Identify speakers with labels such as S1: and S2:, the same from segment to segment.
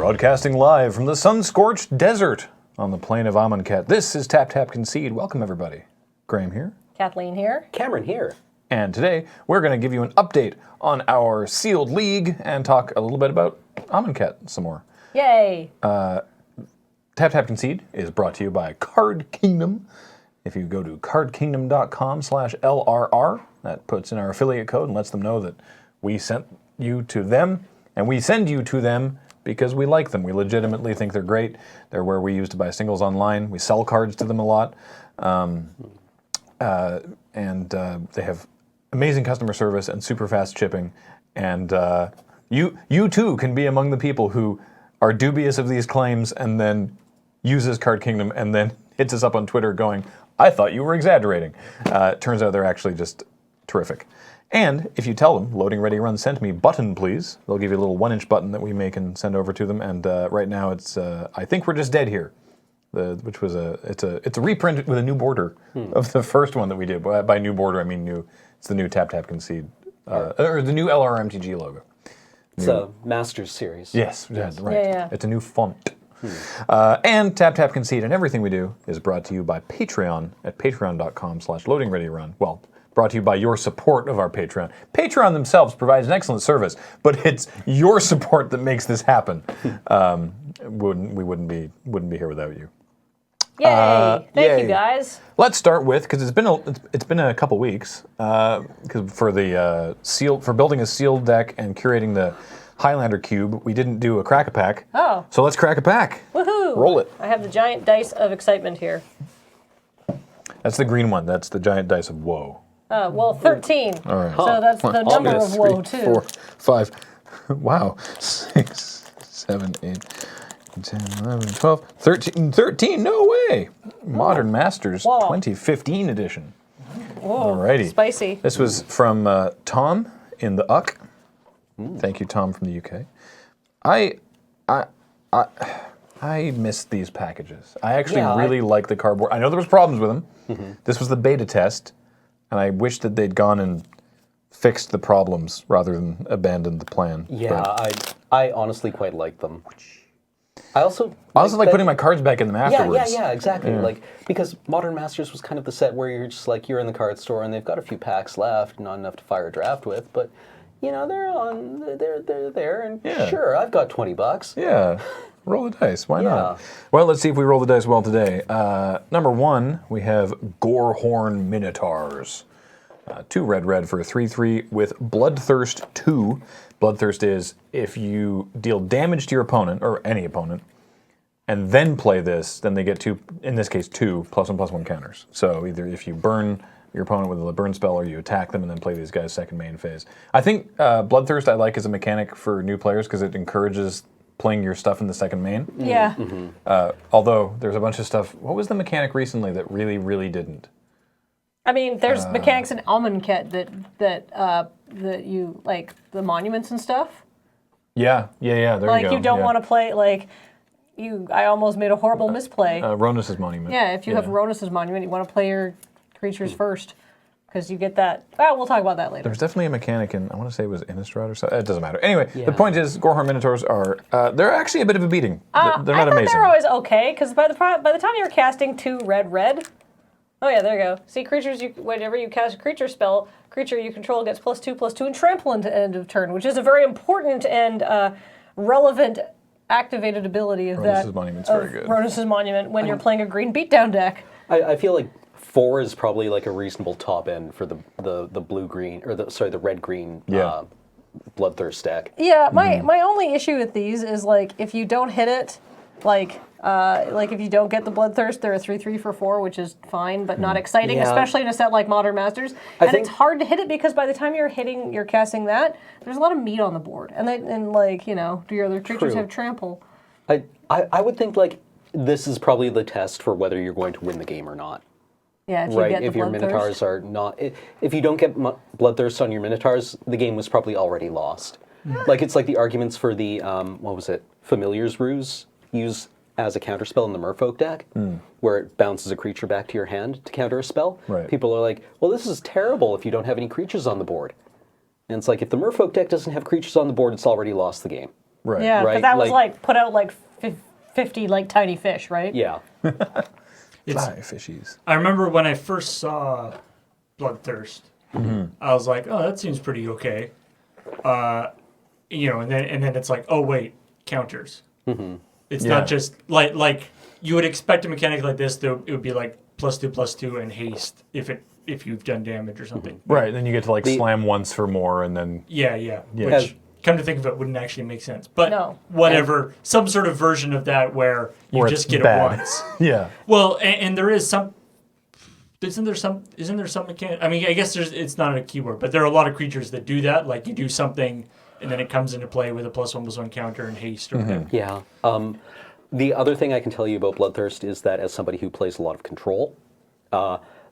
S1: Broadcasting live from the sun-scorched desert on the plain of Amonkhet. This is Tap Tap Concede. Welcome, everybody. Graham here.
S2: Kathleen here.
S3: Cameron here.
S1: And today, we're going to give you an update on our Sealed League and talk a little bit about Amonkhet some more.
S2: Yay!
S1: Tap Tap Concede is brought to you by Card Kingdom. If you go to cardkingdom.com/LRR, that puts in our affiliate code and lets them know that we sent you to them, and we send you to them because we like them. We legitimately think they're great. They're where we used to buy singles online. We sell cards to them a lot. And they have amazing customer service and super fast shipping. And you too can be among the people who are dubious of these claims and then uses Card Kingdom and then hits us up on Twitter going, I thought you were exaggerating. Turns out they're actually just terrific. And if you tell them, LoadingReadyRun sent me button, please, they'll give you a little 1-inch button that we make and send over to them. And right now it's, I think we're just dead here. Which was it's a reprint with a new border of the first one that we did. By new border, I mean new. It's the new Tap Tap Concede, or the new LRMTG logo.
S3: It's a Masters series.
S1: Yes, right.
S2: Yeah.
S1: It's a new font. And Tap Tap Concede and everything we do is brought to you by Patreon at patreon.com/LoadingReadyRun. Well, brought to you by your support of our Patreon. Patreon themselves provides an excellent service, but it's your support that makes this happen. We wouldn't be here without you.
S2: Yay! Thank
S1: yay.
S2: you, guys.
S1: Let's start with, because it's been a couple weeks, because for building a sealed deck and curating the Highlander cube, we didn't do a crack a pack.
S2: Oh.
S1: So let's crack a pack.
S2: Woohoo!
S1: Roll it.
S2: I have the giant dice of excitement here.
S1: That's the green one. That's the giant dice of woe.
S2: Well, 13.
S1: All right.
S2: So that's the number of woe, too.
S1: 4, 5. Wow. 6, 7, 8. 10, 11, 12, 13, 13, no way! Modern Masters 2015 edition.
S2: Whoa,
S1: Alrighty.
S2: spicy.
S1: This was from Tom in the UK. Thank you, Tom from the UK. I missed these packages. I actually really like the cardboard. I know there was problems with them. This was the beta test, and I wish that they'd gone and fixed the problems rather than abandoned the plan.
S3: Yeah, I honestly quite like them. I also
S1: like putting my cards back in them afterwards.
S3: Yeah, exactly. Yeah. Like, because Modern Masters was kind of the set where you're just like, you're in the card store and they've got a few packs left, not enough to fire a draft with, but you know, they're there, and sure, I've got $20.
S1: Yeah, roll the dice. Why not? Well, let's see if we roll the dice well today. Number 1, we have Gorehorn Minotaurs. 2 red for a 3/3 with Bloodthirst 2. Bloodthirst is if you deal damage to your opponent, or any opponent, and then play this, then they get 2, in this case 2, +1/+1 counters. So either if you burn your opponent with a burn spell, or you attack them and then play these guys second main phase. I think Bloodthirst I like as a mechanic for new players because it encourages playing your stuff in the second main.
S2: Yeah.
S1: Although there's a bunch of stuff. What was the mechanic recently that really didn't?
S2: I mean, there's mechanics in Amonkhet that you like the monuments and stuff.
S1: Yeah. There you go.
S2: Like you don't want to play like you. I almost made a horrible misplay.
S1: Ronus's monument.
S2: Yeah, if you have Ronus's monument, you want to play your creatures first because you get that. We'll talk about that later.
S1: There's definitely a mechanic in. I want to say it was Innistrad or something. It doesn't matter. Anyway, the point is, Gorehorn Minotaurs are they're actually a bit of a beating. They're not amazing.
S2: They're always okay because by the time you're casting 2 red. Oh yeah, there you go. See, creatures, whenever you cast a creature spell, creature you control gets +2/+2 and trample into end of turn, which is a very important and relevant activated ability of
S1: Ronus's Monument's very good.
S2: Ronus's Monument when you're playing a green beatdown deck.
S3: I feel like 4 is probably like a reasonable top end for the blue-green, or the red-green Bloodthirst deck.
S2: Yeah, my only issue with these is like if you don't hit it, like if you don't get the Bloodthirst, they're a 3/3 for 4, which is fine, but not exciting, especially in a set like Modern Masters. And it's hard to hit it because by the time you're casting that, there's a lot of meat on the board, and do your other creatures have trample?
S3: I would think like this is probably the test for whether you're going to win the game or not.
S2: Yeah, if
S3: your Minotaurs are not, if you don't get Bloodthirst on your Minotaurs, the game was probably already lost. Like it's like the arguments for the Familiar's Ruse use as a counterspell in the Merfolk deck, where it bounces a creature back to your hand to counter a spell.
S1: Right.
S3: People are like, well, this is terrible if you don't have any creatures on the board. And it's like, if the Merfolk deck doesn't have creatures on the board, it's already lost the game.
S1: Right.
S2: Yeah, because
S3: Right,
S2: that was
S3: like-
S2: like put out like 50 like tiny fish, right?
S3: Yeah.
S1: Fly fishies.
S4: I remember when I first saw Bloodthirst, I was like, "Oh, that seems pretty okay," and then it's like, "Oh wait, counters." It's
S1: Yeah.
S4: not just like you would expect a mechanic like this. Though it would be like +2/+2 and haste if you've done damage or something.
S1: Right, then you get to like slam once for more, and then
S4: Yeah.
S1: Yeah.
S4: Which, come to think of it, wouldn't actually make sense. But
S2: No.
S4: whatever, some sort of version of that where you
S1: where
S4: just
S1: it's
S4: get
S1: bad.
S4: it once.
S1: yeah.
S4: Well, and there is some. Isn't there some mechanic? I mean, I guess it's not a keyword, but there are a lot of creatures that do that. Like you do something, and then it comes into play with a +1/+1 counter and haste or whatever.
S3: Yeah. The other thing I can tell you about Bloodthirst is that as somebody who plays a lot of control,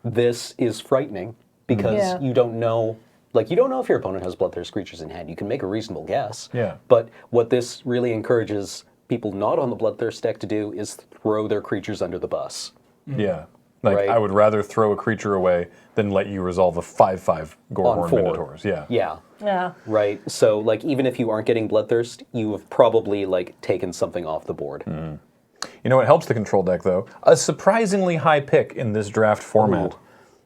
S3: this is frightening because
S2: Yeah.
S3: you don't know. Like, you don't know if your opponent has Bloodthirst creatures in hand. You can make a reasonable guess.
S1: Yeah.
S3: But what this really encourages people not on the Bloodthirst deck to do is throw their creatures under the bus.
S1: Yeah. Like,
S3: Right.
S1: I would rather throw a creature away than let you resolve a 5/5 Gorehorn
S3: 4.
S1: Minotaurs. Yeah.
S3: Yeah.
S2: Yeah.
S3: Right. So, like, even if you aren't getting Bloodthirst, you have probably, like, taken something off the board.
S1: You know what helps the control deck, though? A surprisingly high pick in this draft format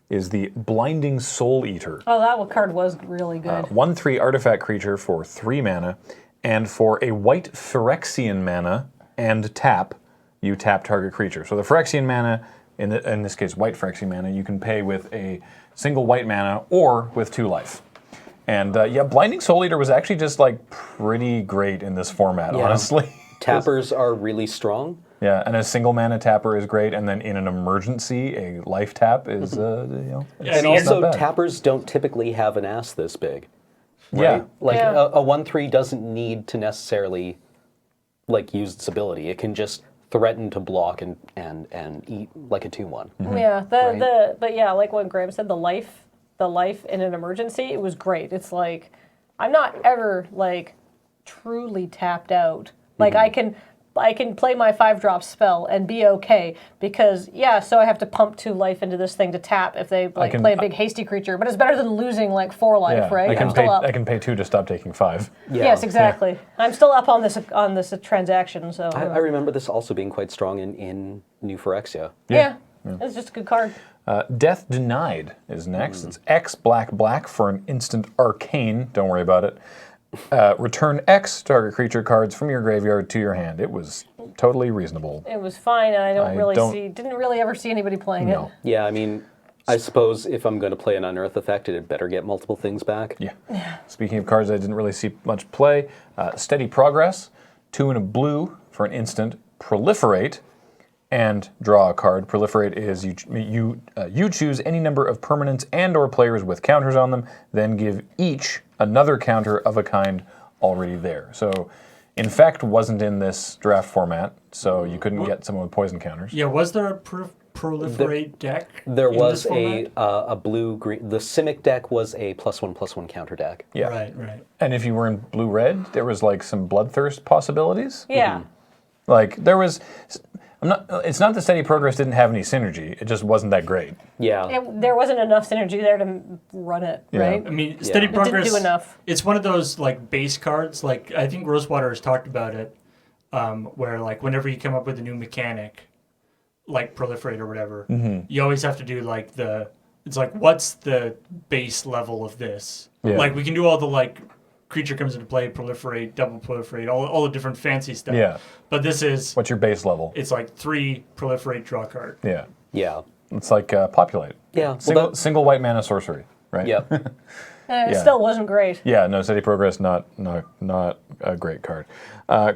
S1: is the Blinding Soul Eater.
S2: Oh, that card was really good.
S1: 1/3 artifact creature for 3 mana, and for a white Phyrexian mana and tap, you tap target creature. So the Phyrexian mana, in this case white Phyrexian mana, you can pay with a single white mana or with 2 life. And yeah, Blinding Soul Eater was actually just like pretty great in this format, honestly.
S3: Tappers are really strong.
S1: Yeah, and a single mana tapper is great, and then in an emergency, a life tap is,
S4: Yeah,
S1: it's
S3: And
S4: I mean,
S3: also,
S1: not bad.
S3: tappers don't typically have an ass this big.
S1: Yeah.
S3: Like,
S2: Yeah.
S3: a 1/3 doesn't need to necessarily, like, use its ability. It can just threaten to block and eat like a 2/1.
S2: Yeah,
S3: Right.
S2: but yeah, like what Graham said, the life in an emergency, it was great. It's like I'm not ever like truly tapped out. Like I can play my 5-drop spell and be okay because so I have to pump 2 life into this thing to tap if they like
S1: can-
S2: play a big hasty creature, but it's better than losing like 4 life,
S1: Yeah,
S2: right?
S1: I can
S2: I'm still up.
S1: I can pay 2 to stop taking 5.
S3: Yeah.
S2: Yes, exactly. I'm still up on this transaction, so
S3: I remember this also being quite strong in New Phyrexia.
S2: yeah, it's just a good card.
S1: Death Denied is next. It's X black for an instant arcane. Don't worry about it. Return X target creature cards from your graveyard to your hand. It was totally reasonable.
S2: It was fine, and I
S1: don't-
S2: didn't really ever see anybody playing
S1: No.
S2: it.
S3: Yeah, I mean, I suppose if I'm going to play an Unearth effect, it had better get multiple things back.
S1: Yeah. Speaking of cards I didn't really see much play, Steady Progress, 2 and a blue for an instant, Proliferate, and draw a card. Proliferate is you choose any number of permanents and/or players with counters on them, then give each another counter of a kind already there. So, Infect wasn't in this draft format, so you couldn't get someone with poison counters.
S4: Yeah, was there a proliferate deck?
S3: There
S4: in
S3: was
S4: this format?
S3: a blue-green... The Simic deck was a +1/+1 counter deck.
S1: Yeah.
S4: Right.
S1: And if you were in blue-red, there was like some Bloodthirst possibilities.
S2: Yeah.
S1: Like there was, it's not that Steady Progress didn't have any synergy. It just wasn't that great.
S3: Yeah.
S2: There wasn't enough synergy there to run it,
S1: Yeah.
S2: right?
S4: I mean, Steady
S3: It
S2: didn't
S4: Progress.
S2: do enough.
S4: It's one of those like base cards. Like I think Rosewater has talked about it, where like whenever you come up with a new mechanic, like Proliferate or whatever, you always have to do like it's like what's the base level of this?
S1: Yeah.
S4: Like we can do all the like creature comes into play, proliferate, double proliferate, all the different fancy stuff.
S1: Yeah.
S4: But this is
S1: What's your base level?
S4: it's like 3 proliferate, draw a card.
S1: Yeah.
S3: Yeah.
S1: It's like Populate.
S3: Yeah. Well,
S1: Single white mana sorcery, right?
S3: yeah.
S2: It
S1: Yeah.
S2: still wasn't great.
S1: Yeah, no, Steady Progress, not a great card.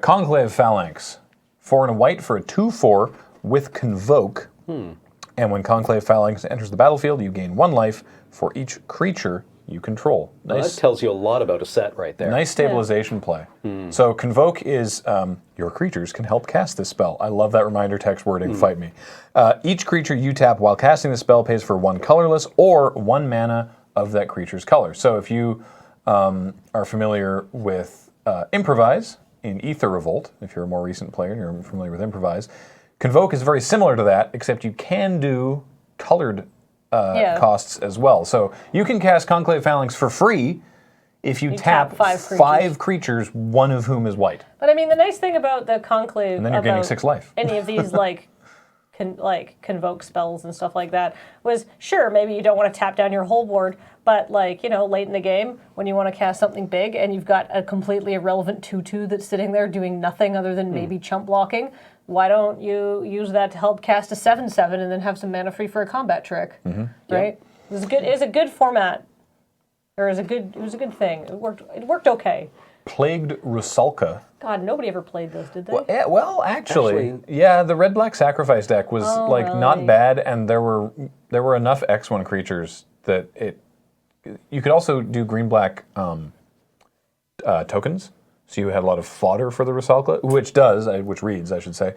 S1: Conclave Phalanx, 4 and a white for a 2/4 with Convoke. And when Conclave Phalanx enters the battlefield, you gain 1 life for each creature you control.
S3: Well,
S1: Nice,
S3: that tells you a lot about a set right there.
S1: nice stabilization play. So Convoke is your creatures can help cast this spell. I love that reminder text wording. Fight me. Each creature you tap while casting the spell pays for 1 colorless or 1 mana of that creature's color. So if you are familiar with Improvise in Aether Revolt, if you're a more recent player and you're familiar with Improvise, Convoke is very similar to that, except you can do colored
S2: Yeah.
S1: costs as well. So you can cast Conclave Phalanx for free if you
S2: tap
S1: tap
S2: five
S1: creatures, one of whom is white.
S2: But I mean, the nice thing about the Conclave,
S1: And then you're gaining
S2: about
S1: 6 life.
S2: any of these convoke spells and stuff like that, was sure, maybe you don't want to tap down your whole board, but late in the game, when you want to cast something big and you've got a completely irrelevant 2/2 that's sitting there doing nothing other than maybe chump blocking, why don't you use that to help cast a 7/7 and then have some mana free for a combat trick, right? It was a good format. It was a good thing. It worked okay.
S1: Plagued Rusalka.
S2: God, nobody ever played this, did they?
S1: Well, actually, yeah, the red-black sacrifice deck was not bad, and there were enough X1 creatures that you could also do green-black tokens, so you had a lot of fodder for the Rusalka, which reads, I should say,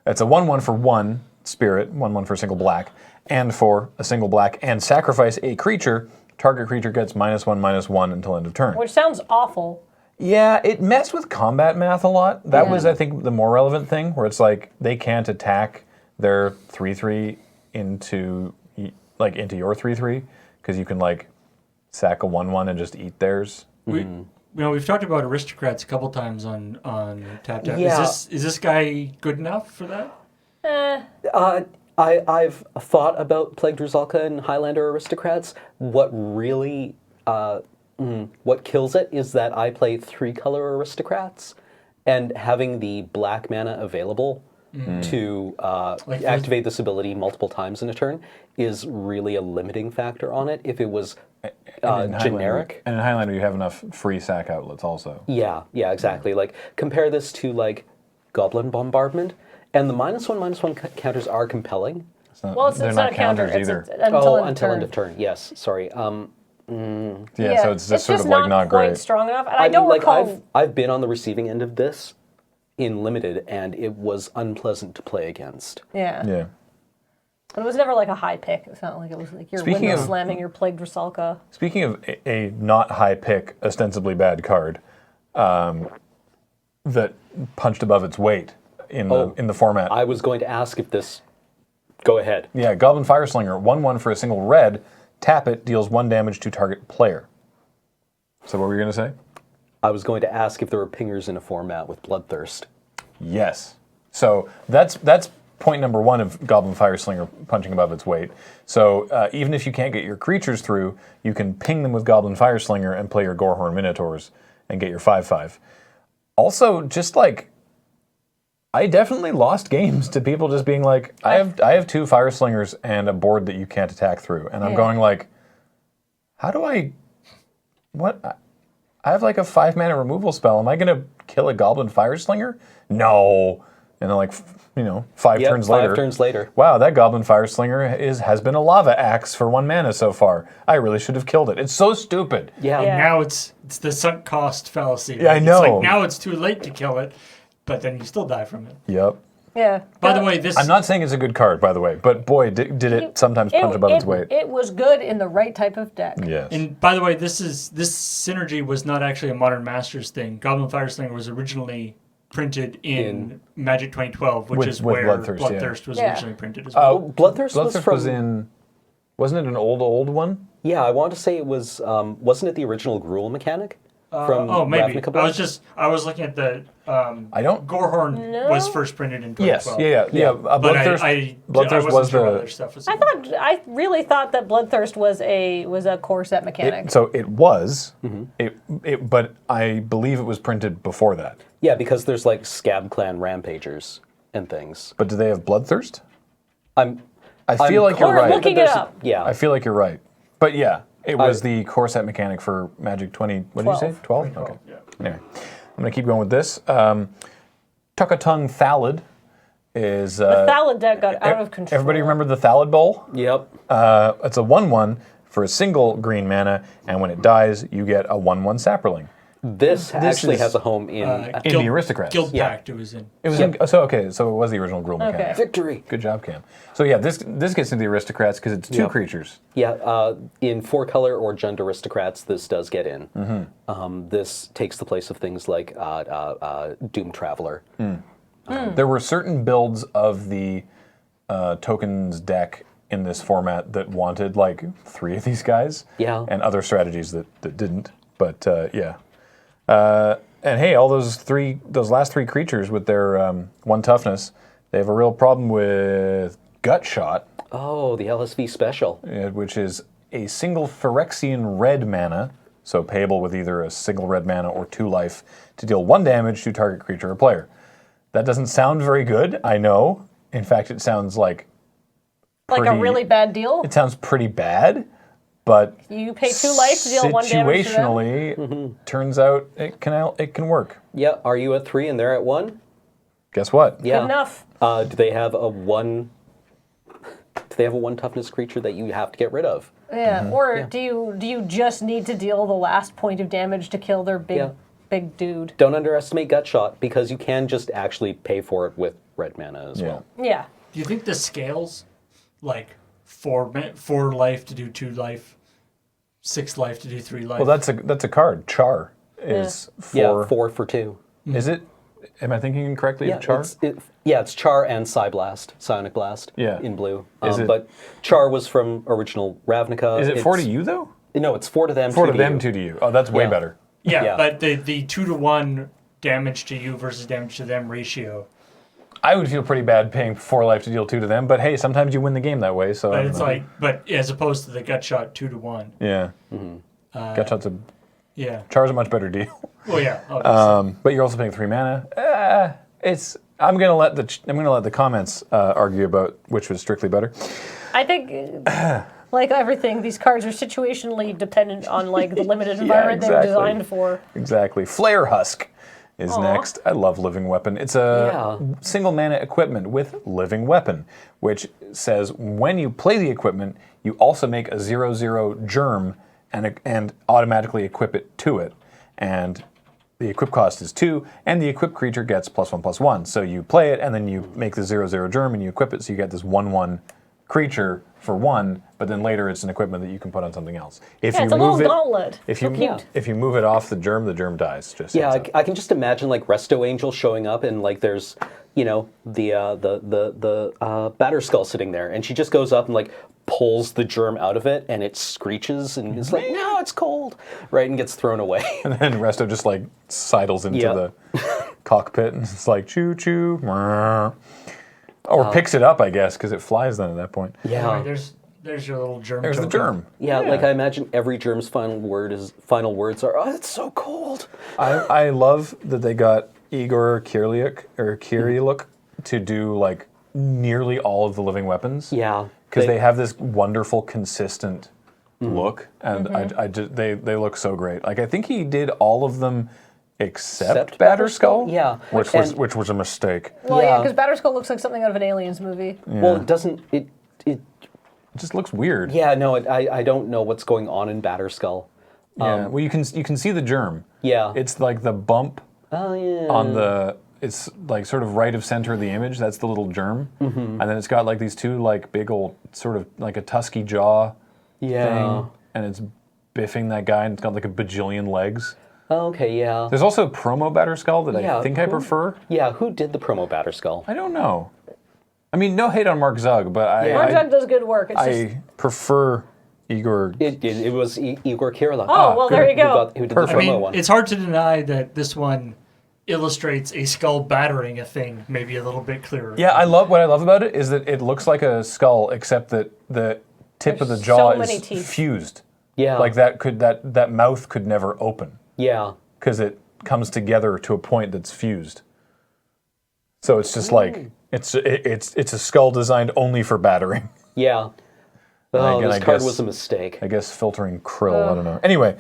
S1: it's a 1/1 for 1 spirit, 1/1 for a single black, and for a single black, and sacrifice a creature. Target creature gets -1/-1 until end of turn.
S2: Which sounds awful.
S1: Yeah, it messed with combat math a lot. That was, I think, the more relevant thing, where it's like they can't attack their 3/3 into your 3/3 because you can sack a 1/1 and just eat theirs.
S4: We've talked about aristocrats a couple times on Tap Tap.
S3: Yeah.
S4: Is this guy good enough for that?
S3: I've thought about Plagued Rusalka and Highlander aristocrats. What really what kills it is that I play 3-color aristocrats, and having the black mana available to activate this ability multiple times in a turn is really a limiting factor on it. If it was generic.
S1: And in Highlander, you have enough free sack outlets also.
S3: Yeah, exactly. Compare this to Goblin Bombardment, and the -1/-1 counters are compelling.
S1: It's
S2: It's not a counter
S1: either.
S2: until
S3: End of turn. Yes, sorry.
S1: So it's just sort of not
S2: quite
S1: great.
S2: strong enough. And I don't recall.
S3: I've been on the receiving end of this in limited, and it was unpleasant to play against.
S2: Yeah.
S1: Yeah.
S2: But it was never a high pick. It's not like it was you're
S1: Speaking
S2: window
S1: of-
S2: slamming your Plagued Rusalka.
S1: Speaking of a not high pick, ostensibly bad card, that punched above its weight in the format.
S3: I was going to ask if this. Go ahead.
S1: Yeah, Goblin Fireslinger, 1/1 for a single red. Tap it, deals 1 damage to target player. So what were you going to say?
S3: I was going to ask if there were pingers in a format with Bloodthirst.
S1: Yes. So that's point number 1 of Goblin Fireslinger punching above its weight. So even if you can't get your creatures through, you can ping them with Goblin Fireslinger and play your Gorehorn Minotaurs and get your 5/5. Also, just I definitely lost games to people just being like, I have 2 Fireslingers and a board that you can't attack through. And I'm going how do I have a 5-mana removal spell. Am I going to kill a Goblin Fireslinger? No. And then 5 turns later.
S3: 5 turns later.
S1: Wow, that Goblin Fireslinger has been a lava axe for 1 mana so far. I really should have killed it. It's so stupid.
S3: Yeah.
S4: Now it's the sunk cost fallacy.
S1: Yeah, I know.
S4: It's now it's too late to kill it, but then you still die from it.
S1: Yep.
S2: Yeah.
S4: By the way, this
S1: I'm not saying it's a good card, by the way, but boy, did it sometimes punch above its weight.
S2: It was good in the right type of deck.
S1: Yes.
S4: And by the way, this synergy was not actually a Modern Masters thing. Goblin Fireslinger was originally printed in Magic 2012, which is
S1: with
S4: where
S1: Bloodthirst,
S4: was originally printed as well.
S3: Bloodthirst
S1: was in. Wasn't it an old one?
S3: Yeah, I want to say it was. Wasn't it the original Gruul mechanic? From
S4: Maybe.
S3: Ravnica Blast?
S4: I was looking at the.
S1: I don't.
S4: Gorehorn was first printed in 2012.
S1: Yes. Yeah.
S4: But
S1: Bloodthirst
S4: I
S1: was
S4: sure
S1: the.
S4: other stuff was
S2: I really thought that Bloodthirst was a core set mechanic.
S1: So it was. But I believe it was printed before that.
S3: Yeah, because there's Scab Clan Rampagers and things.
S1: But do they have Bloodthirst?
S3: I
S1: feel like you're
S2: We're
S1: right.
S2: looking it up.
S3: Yeah.
S1: I feel like you're right. But yeah, it was the core set mechanic for Magic 20. What did you say? 12? Okay.
S4: Yeah.
S1: Anyway, I'm going to keep going with this. Tuckatung Thallid is.
S2: The Thallid deck got out of control.
S1: Everybody remember the Thallid Bowl?
S3: Yep.
S1: It's a 1/1 for a single green mana, and when it dies, you get a 1/1 Sapperling.
S3: This actually
S1: is-
S3: has a home in
S1: In the Aristocrats.
S4: Guild Pact it was in.
S1: It was so it was the original Gruul mechanic.
S2: Okay.
S3: Victory.
S1: Good job, Cam. So yeah, this gets into the Aristocrats because it's 2 creatures.
S3: Yeah, in 4-color or Jund Aristocrats, this does get in. This takes the place of things like Doom Traveler.
S1: There were certain builds of the tokens deck in this format that wanted 3 of these guys.
S3: Yeah.
S1: And other strategies that didn't. But yeah. And hey, all those last three creatures with their 1 toughness, they have a real problem with Gut Shot.
S3: Oh, the LSV special.
S1: Which is a single Phyrexian red mana, so payable with either a single red mana or 2 life, to deal 1 damage to target creature or player. That doesn't sound very good, I know. In fact, it sounds like
S2: a really bad deal?
S1: It sounds pretty bad, but
S2: you pay 2 life to deal 1 damage to them?
S1: Situationally, turns out it can work.
S3: Yeah, are you at 3 and they're at 1?
S1: Guess what?
S3: Yeah.
S2: Good enough.
S3: Do they have a 1 toughness creature that you have to get rid of?
S2: Yeah, or do you just need to deal the last point of damage to kill their big dude?
S3: Don't underestimate Gut Shot, because you can just actually pay for it with red mana as well.
S2: Yeah.
S4: Do you think the scales, like 4 life to do 2 life, 6 life to do 3 life?
S1: Well, that's a card. Char is 4.
S3: Yeah, 4 for 2.
S1: Is it? Am I thinking incorrectly
S3: Yeah,
S1: of Char?
S3: it's Char and Psionic Blast in blue. But Char was from original Ravnica.
S1: Is it 4 to you, though?
S3: No, it's 4 to them,
S1: 4
S3: 2
S1: to them, 2 to you. Oh, that's way better.
S4: Yeah, but the 2-to-1 damage to you versus damage to them ratio.
S1: I would feel pretty bad paying 4 life to deal 2 to them, but hey, sometimes you win the game that way. So
S4: But it's like, but as opposed to the Gut Shot 2-to-1.
S1: Yeah. Gut Shot's Char's a much better deal.
S4: Well, yeah, obviously.
S1: But you're also paying 3 mana. I'm gonna let the comments argue about which was strictly better.
S2: I think, like everything, these cards are situationally dependent on like the limited environment they were designed for.
S1: Exactly. Flare Husk is next. I love Living Weapon. It's a single mana equipment with Living Weapon, which says when you play the equipment, you also make a 0/0 germ and automatically equip it to it. And the equip cost is 2, and the equipped creature gets +1/+1. So you play it, and then you make the 0/0 germ, and you equip it, so you get this 1/1 creature for 1, but then later it's an equipment that you can put on something else. If you
S2: it's a
S1: move
S2: little gauntlet.
S1: If you move it off the germ dies. Just
S3: I can just imagine like Resto Angel showing up, and like there's the Batterskull sitting there, and she just goes up and like pulls the germ out of it, and it screeches, and it's like, no, it's cold, right, and gets thrown away.
S1: And then Resto just like sidles into the cockpit, and it's like choo choo, or picks it up, I guess, because it flies then at that point.
S3: Yeah.
S4: Right, there's your little germ.
S1: There's
S4: token.
S1: the germ.
S3: Yeah, like I imagine every germ's final words are, oh, it's so cold.
S1: I love that they got Igor Kyrilik to do like nearly all of the living weapons.
S3: Yeah.
S1: Because they have this wonderful, consistent look, and they look so great. Like I think he did all of them except Batterskull.
S3: Yeah.
S1: Which was a mistake.
S2: Well, yeah, because Batterskull looks like something out of an Aliens movie.
S1: Yeah.
S3: Well, it doesn't. It
S1: just looks weird.
S3: Yeah, no, I don't know what's going on in Batterskull.
S1: Yeah. Well, you can see the germ.
S3: Yeah.
S1: It's like the bump on the. It's like sort of right of center of the image. That's the little germ, and then it's got like these 2 like big old sort of like a tusky jaw thing, and it's biffing that guy, and it's got like a bajillion legs.
S3: Okay, yeah.
S1: There's also a promo Batterskull that I think I prefer.
S3: Yeah, who did the promo Batterskull?
S1: I don't know. I mean, no hate on Mark Zug, but
S2: Mark Zug does good work. It's
S1: I prefer Igor.
S3: It was Igor Kyrilik.
S2: Oh, well, there you go.
S3: Who did the promo one?
S4: It's hard to deny that this one illustrates a skull battering a thing maybe a little bit clearer.
S1: Yeah, what I love about it is that it looks like a skull, except that the tip of the jaw is fused.
S3: Yeah.
S1: Like that mouth could never open.
S3: Yeah.
S1: Because it comes together to a point that's fused. So it's just like it's a skull designed only for battering.
S3: Yeah. Oh, this card was a mistake.
S1: I guess filtering krill. I don't know. Anyway,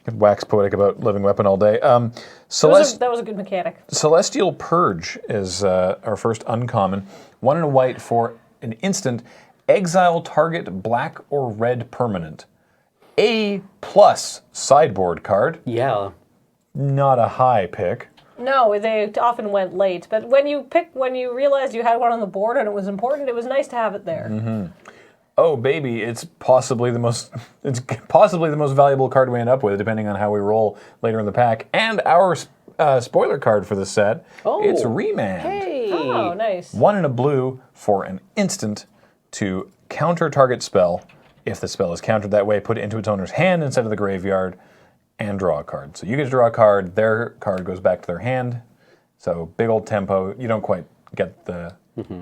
S1: could wax poetic about Living Weapon all day. That
S2: was a good mechanic.
S1: Celestial Purge is our first uncommon. 1 and a white for an instant. Exile target black or red permanent. A+ sideboard card.
S3: Yeah.
S1: Not a high pick.
S2: No, they often went late. But when you realized you had one on the board and it was important, it was nice to have it there.
S1: Mm-hmm. Oh baby, it's possibly the most valuable card we end up with, depending on how we roll later in the pack. And our spoiler card for the set, it's Remand.
S3: Hey.
S2: Oh, nice.
S1: 1 and a blue for an instant to counter target spell. If the spell is countered that way, put it into its owner's hand instead of the graveyard. and draw a card. So you get to draw a card, their card goes back to their hand. So big old tempo. You don't quite get the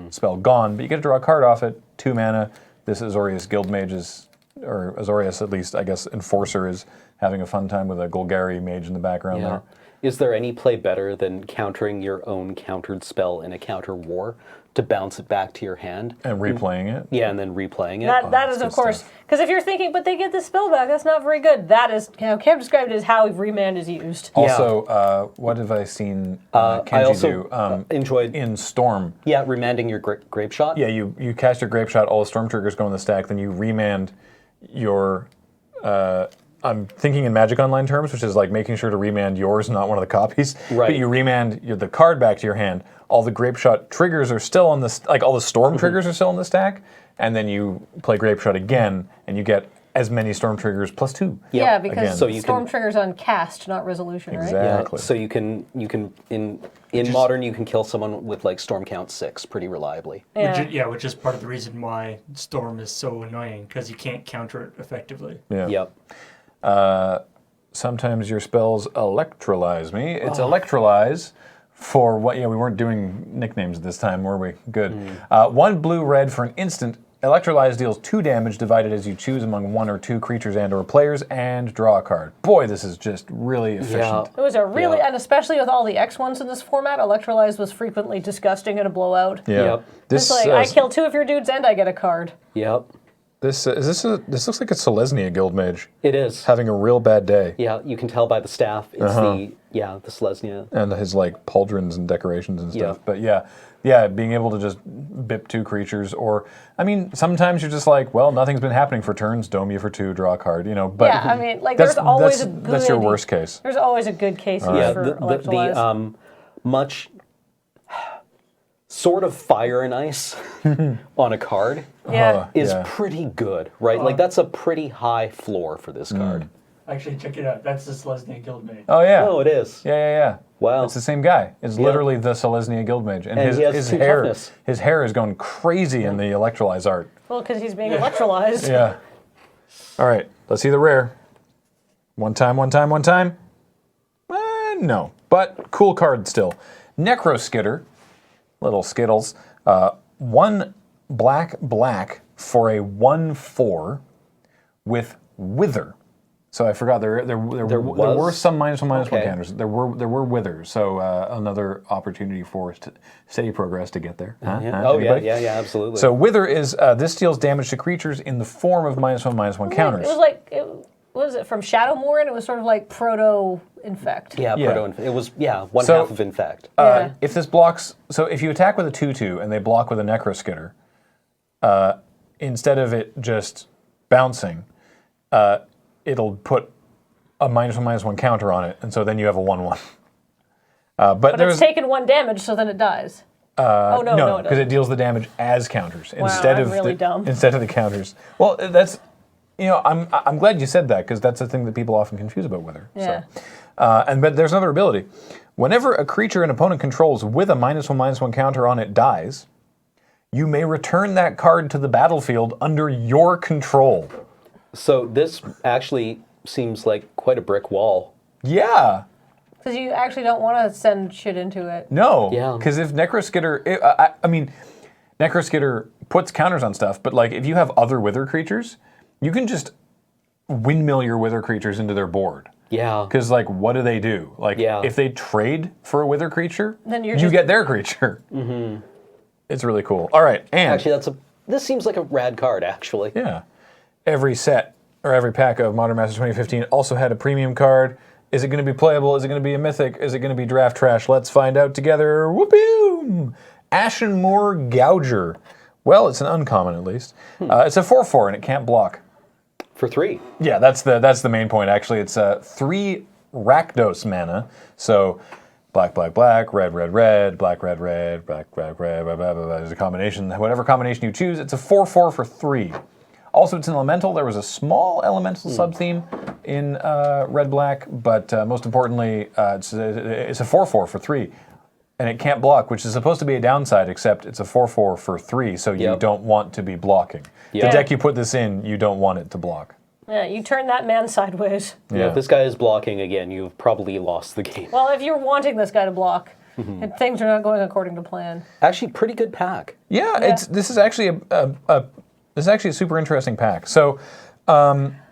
S1: spell gone, but you get to draw a card off it. 2 mana. This Azorius Guildmage is, or Azorius at least, I guess, Enforcer is having a fun time with a Golgari mage in the background there.
S3: Is there any play better than countering your own countered spell in a counter war to bounce it back to your hand?
S1: And replaying it.
S3: Yeah, and then replaying it.
S2: That is, of course, because if you're thinking, but they get the spell back, that's not very good. That is, Cam described it as how remand is used.
S1: Also, what have I seen Kenji do?
S3: Enjoyed
S1: in Storm.
S3: Yeah, remanding your Grape Shot.
S1: Yeah, you cast your Grape Shot, all the Storm triggers go in the stack, then you remand your... I'm thinking in Magic Online terms, which is like making sure to remand yours, not one of the copies.
S3: Right.
S1: But you remand the card back to your hand. All the Grape Shot triggers are still on the like all the Storm triggers are still in the stack, and then you play Grape Shot again, and you get as many Storm triggers plus 2.
S2: Yeah, because
S1: again.
S3: So you
S2: Storm
S3: can-
S2: triggers on cast, not resolution, right?
S1: Exactly.
S3: Yeah, so you can in Modern you can kill someone with like Storm count 6 pretty reliably.
S4: Which is part of the reason why Storm is so annoying, because you can't counter it effectively.
S1: Yeah.
S3: Yep.
S1: Sometimes your spells electrolyze me. It's electrolyze for what? Yeah, we weren't doing nicknames this time, were we? Good. 1 blue-red for an instant. Electrolyze deals 2 damage divided as you choose among 1 or 2 creatures and/or players, and draw a card. Boy, this is just really efficient.
S2: It was a really, and especially with all the X ones in this format, Electrolyze was frequently disgusting in a blowout.
S1: Yeah.
S3: Yep.
S2: It's like, I kill 2 of your dudes and I get a card.
S3: Yep.
S1: This looks like a Selesnya Guildmage
S3: It is.
S1: having a real bad day.
S3: Yeah, you can tell by the staff. It's the Selesnya.
S1: And his like pauldrons and decorations and stuff.
S3: Yeah.
S1: But yeah, being able to just bip 2 creatures, or I mean, sometimes you're just like, well, nothing's been happening for turns. Dome you for 2, draw a card. But
S2: Yeah, I mean, like there's always a good.
S1: that's your worst case.
S2: There's always a good case for Electrolyze.
S3: The much sort of fire and ice on a card is pretty good, right? Like that's a pretty high floor for this card.
S4: Actually, check it out. That's the Selesnya Guildmage.
S1: Oh yeah.
S3: Oh, it is.
S1: Yeah.
S3: Wow.
S1: It's the same guy. It's literally the Selesnya Guildmage, and
S3: he has
S1: his
S3: 2
S1: hair,
S3: toughness.
S1: his hair is going crazy in the Electrolyze art.
S2: Well, because he's being electrolyzed.
S1: Yeah. All right, let's see the rare. One time. No, but cool card still. Necroskitter, little Skittles. 1 black for a 1/4 with Wither. So I forgot there were some -1/-1 counters. There were Withers. So another opportunity for steady progress to get there. Anybody?
S3: Absolutely.
S1: So Wither is this deals damage to creatures in the form of -1/-1 counters.
S2: It was like, what was it, from Shadowmoor? And it was sort of like proto-infect.
S3: Yeah, it was one
S1: So,
S3: half of infect.
S1: If this blocks, so if you attack with a 2/2 and they block with a Necroskitter, instead of it just bouncing, it'll put a -1/-1 counter on it, and so then you have a 1/1.
S2: But it's taken 1 damage, so then it dies. No, it
S1: because
S2: doesn't.
S1: it deals the damage as counters instead
S2: I'm
S1: of
S2: really dumb.
S1: instead of the counters. Well, that's I'm glad you said that, because that's the thing that people often confuse about Wither.
S2: Yeah.
S1: So, but there's another ability. Whenever a creature an opponent controls with a -1/-1 counter on it dies, you may return that card to the battlefield under your control.
S3: So this actually seems like quite a brick wall.
S1: Yeah.
S2: Because you actually don't want to send shit into it.
S1: No.
S3: Yeah.
S1: Because if Necroskitter, I mean, Necroskitter puts counters on stuff, but like if you have other Wither creatures, you can just windmill your Wither creatures into their board.
S3: Yeah.
S1: Because like, what do they do? Like, if they trade for a Wither creature,
S2: Then you
S1: get their creature. Mm-hmm. It's really cool. All right, and
S3: Actually, this seems like a rad card, actually.
S1: yeah, every set or every pack of Modern Masters 2015 also had a premium card. Is it going to be playable? Is it going to be a mythic? Is it going to be draft trash? Let's find out together. Whoop-boom! Ashenmoor Gouger. Well, it's an uncommon at least. It's a 4/4 and it can't block.
S3: For 3.
S1: Yeah, that's the main point. Actually, it's 3 Rakdos mana. So black, red, red, black, red, black, red, blah, blah, blah, blah. There's a combination. Whatever combination you choose, it's a 4/4 for 3. Also, it's an elemental. There was a small elemental sub-theme in red-black, but most importantly, it's a 4/4 for 3. And it can't block, which is supposed to be a downside, except it's a 4/4 for 3, so you don't want to be blocking. The deck you put this in, you don't want it to block.
S2: Yeah, you turn that man sideways.
S3: If this guy is blocking again, you've probably lost the game.
S2: Well, if you're wanting this guy to block, and things are not going according to plan.
S3: Actually, pretty good pack.
S1: Yeah, this is actually a super interesting pack. So,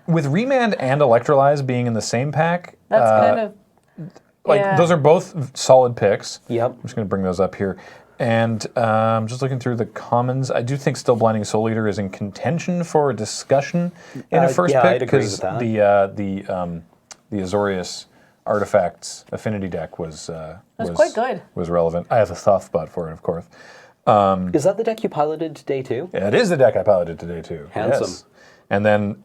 S1: with Remand and Electrolyze being in the same pack,
S2: That's kind of
S1: those are both solid picks.
S3: Yep.
S1: I'm just going to bring those up here. And just looking through the commons, I do think still Blinding Soul Eater is in contention for a discussion in a first pick,
S3: I'd agree
S1: because
S3: with that.
S1: the Azorius Artifacts Affinity deck was
S2: quite good.
S1: Was relevant. I have a soft spot for it, of course.
S3: Is that the deck you piloted today too?
S1: Yeah, it is the deck I piloted today too.
S3: Handsome.
S1: Yes. And then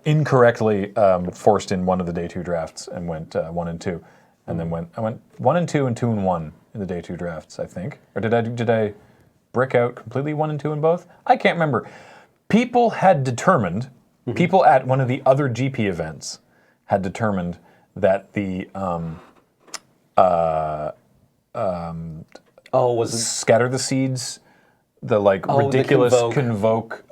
S1: incorrectly forced in one of the day 2 drafts and went 1 and 2, and then I went 1 and 2 and 2 and 1 in the day 2 drafts, I think. Or did I brick out completely 1 and 2 in both? I can't remember. People had determined, people at one of the other GP events had determined that the
S3: was it?
S1: Scatter the Seeds, the ridiculous
S3: the
S1: Convoke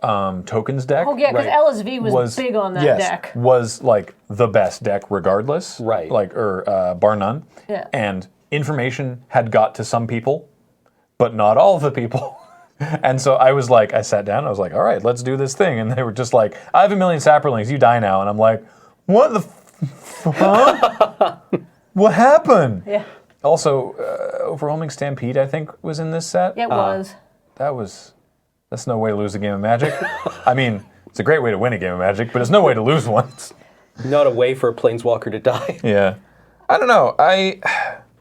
S1: tokens deck.
S2: Oh yeah, because LSV was big on that deck.
S1: Was like the best deck regardless.
S3: Right.
S1: Bar none.
S2: Yeah.
S1: And information had got to some people, but not all of the people. And so I sat down, I was like, all right, let's do this thing. And they were just like, I have 1 million Saprolings, you die now. And I'm like, what the huh? What happened?
S2: Yeah.
S1: Also, Overwhelming Stampede, I think, was in this set.
S2: It was.
S1: That's no way to lose a game of Magic. I mean, it's a great way to win a game of Magic, but it's no way to lose one.
S3: Not a way for a Planeswalker to die.
S1: Yeah. I don't know.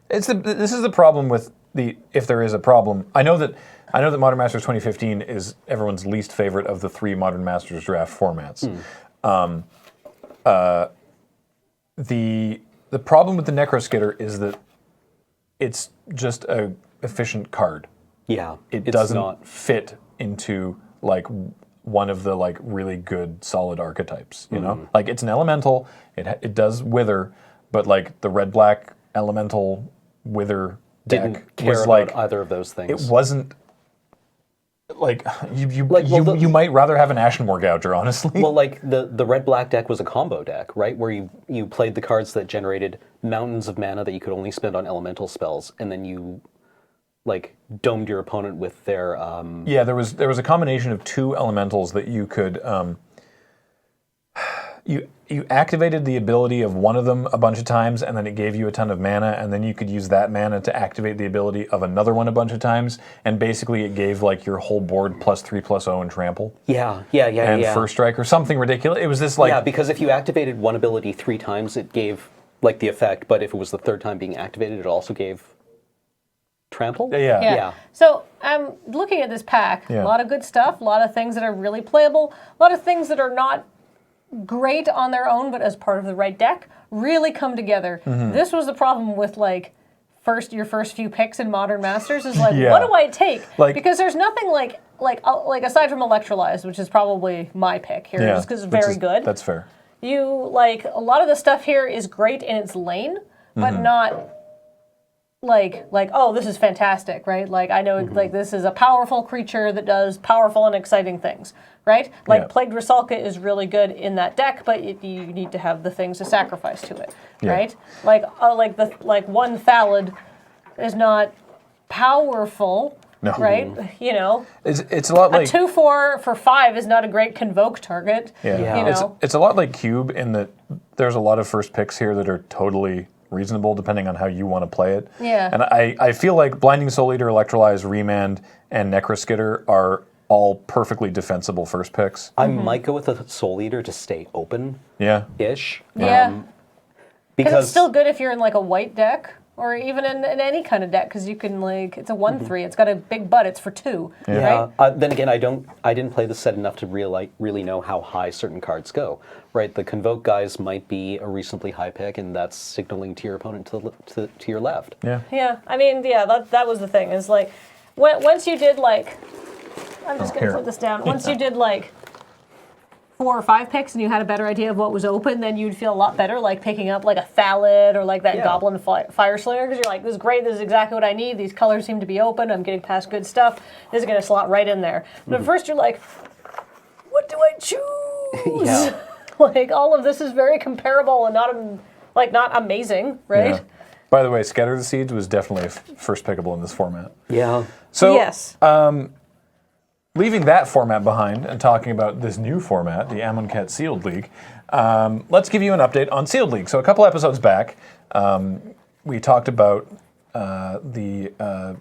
S1: This is the problem with if there is a problem. I know that Modern Masters 2015 is everyone's least favorite of the 3 Modern Masters draft formats. The problem with the Necroskitter is that it's just a efficient card.
S3: Yeah.
S1: It doesn't fit into one of the really good solid archetypes, you know? Like it's an elemental, it does wither, but the red-black elemental wither deck
S3: Didn't care
S1: was
S3: about either of those things.
S1: It wasn't you might rather have an Ashenmore Gouger, honestly.
S3: Well, the red-black deck was a combo deck, right? Where you played the cards that generated mountains of mana that you could only spend on elemental spells, and then you domed your opponent with their
S1: Yeah, there was a combination of 2 elementals that you could you activated the ability of one of them a bunch of times, and then it gave you a ton of mana, and then you could use that mana to activate the ability of another one a bunch of times, and basically it gave your whole board +3/+0 and trample.
S3: Yeah.
S1: And first strike or something ridiculous. It was this
S3: Yeah, because if you activated one ability 3 times, it gave the effect, but if it was the 3rd time being activated, it also gave trample?
S1: Yeah.
S2: So I'm looking at this pack.
S1: Yeah.
S2: A lot of good stuff. A lot of things that are really playable. A lot of things that are not great on their own, but as part of the right deck, really come together. This was the problem with your first few picks in Modern Masters is what do I take? Because there's nothing like aside from Electrolyze, which is probably my pick here, just because it's very good.
S1: That's fair.
S2: You a lot of the stuff here is great in its lane, but not oh, this is fantastic, right? I know this is a powerful creature that does powerful and exciting things, right? Plagued Rusalka is really good in that deck, but you need to have the things to sacrifice to it, right? One Thallid is not powerful,
S1: No.
S2: right? You know,
S1: it's a lot
S2: a 2/4 for 5 is not a great convoke target.
S1: Yeah.
S2: You know?
S1: It's a lot like Cube in that there's a lot of first picks here that are totally reasonable depending on how you want to play it.
S2: Yeah.
S1: And I feel like Blinding Soul Eater, Electrolyze, Remand, and Necroskitter are all perfectly defensible first picks.
S3: I might go with a Soul Eater to stay open-ish.
S2: Yeah.
S3: Because
S2: it's still good if you're in a white deck, or even in any kind of deck, because you can it's a 1/3. It's got a big butt. It's for 2.
S3: Yeah.
S2: Right?
S3: Then again, I didn't play the set enough to really know how high certain cards go. Right. The Convoke guys might be a reasonably high pick, and that's signaling to your opponent to your left.
S1: Yeah.
S2: Yeah. I mean, that was the thing. Is once you did I'm just gonna put this down. Once you did 4 or 5 picks and you had a better idea of what was open, then you'd feel a lot better picking up a Thallid or that Goblin Fire Slinger, because you're this is great, this is exactly what I need, these colors seem to be open, I'm getting past good stuff, this is going to slot right in there. But at first you're what do I choose?
S3: Yeah.
S2: Like, all of this is very comparable and not amazing, right?
S1: Yeah. By the way, Scatter the Seeds was definitely first pickable in this format.
S3: Yeah.
S1: So,
S2: yes.
S1: leaving that format behind and talking about this new format, the Amonkhet Sealed League, let's give you an update on Sealed League. So a couple episodes back, we talked about the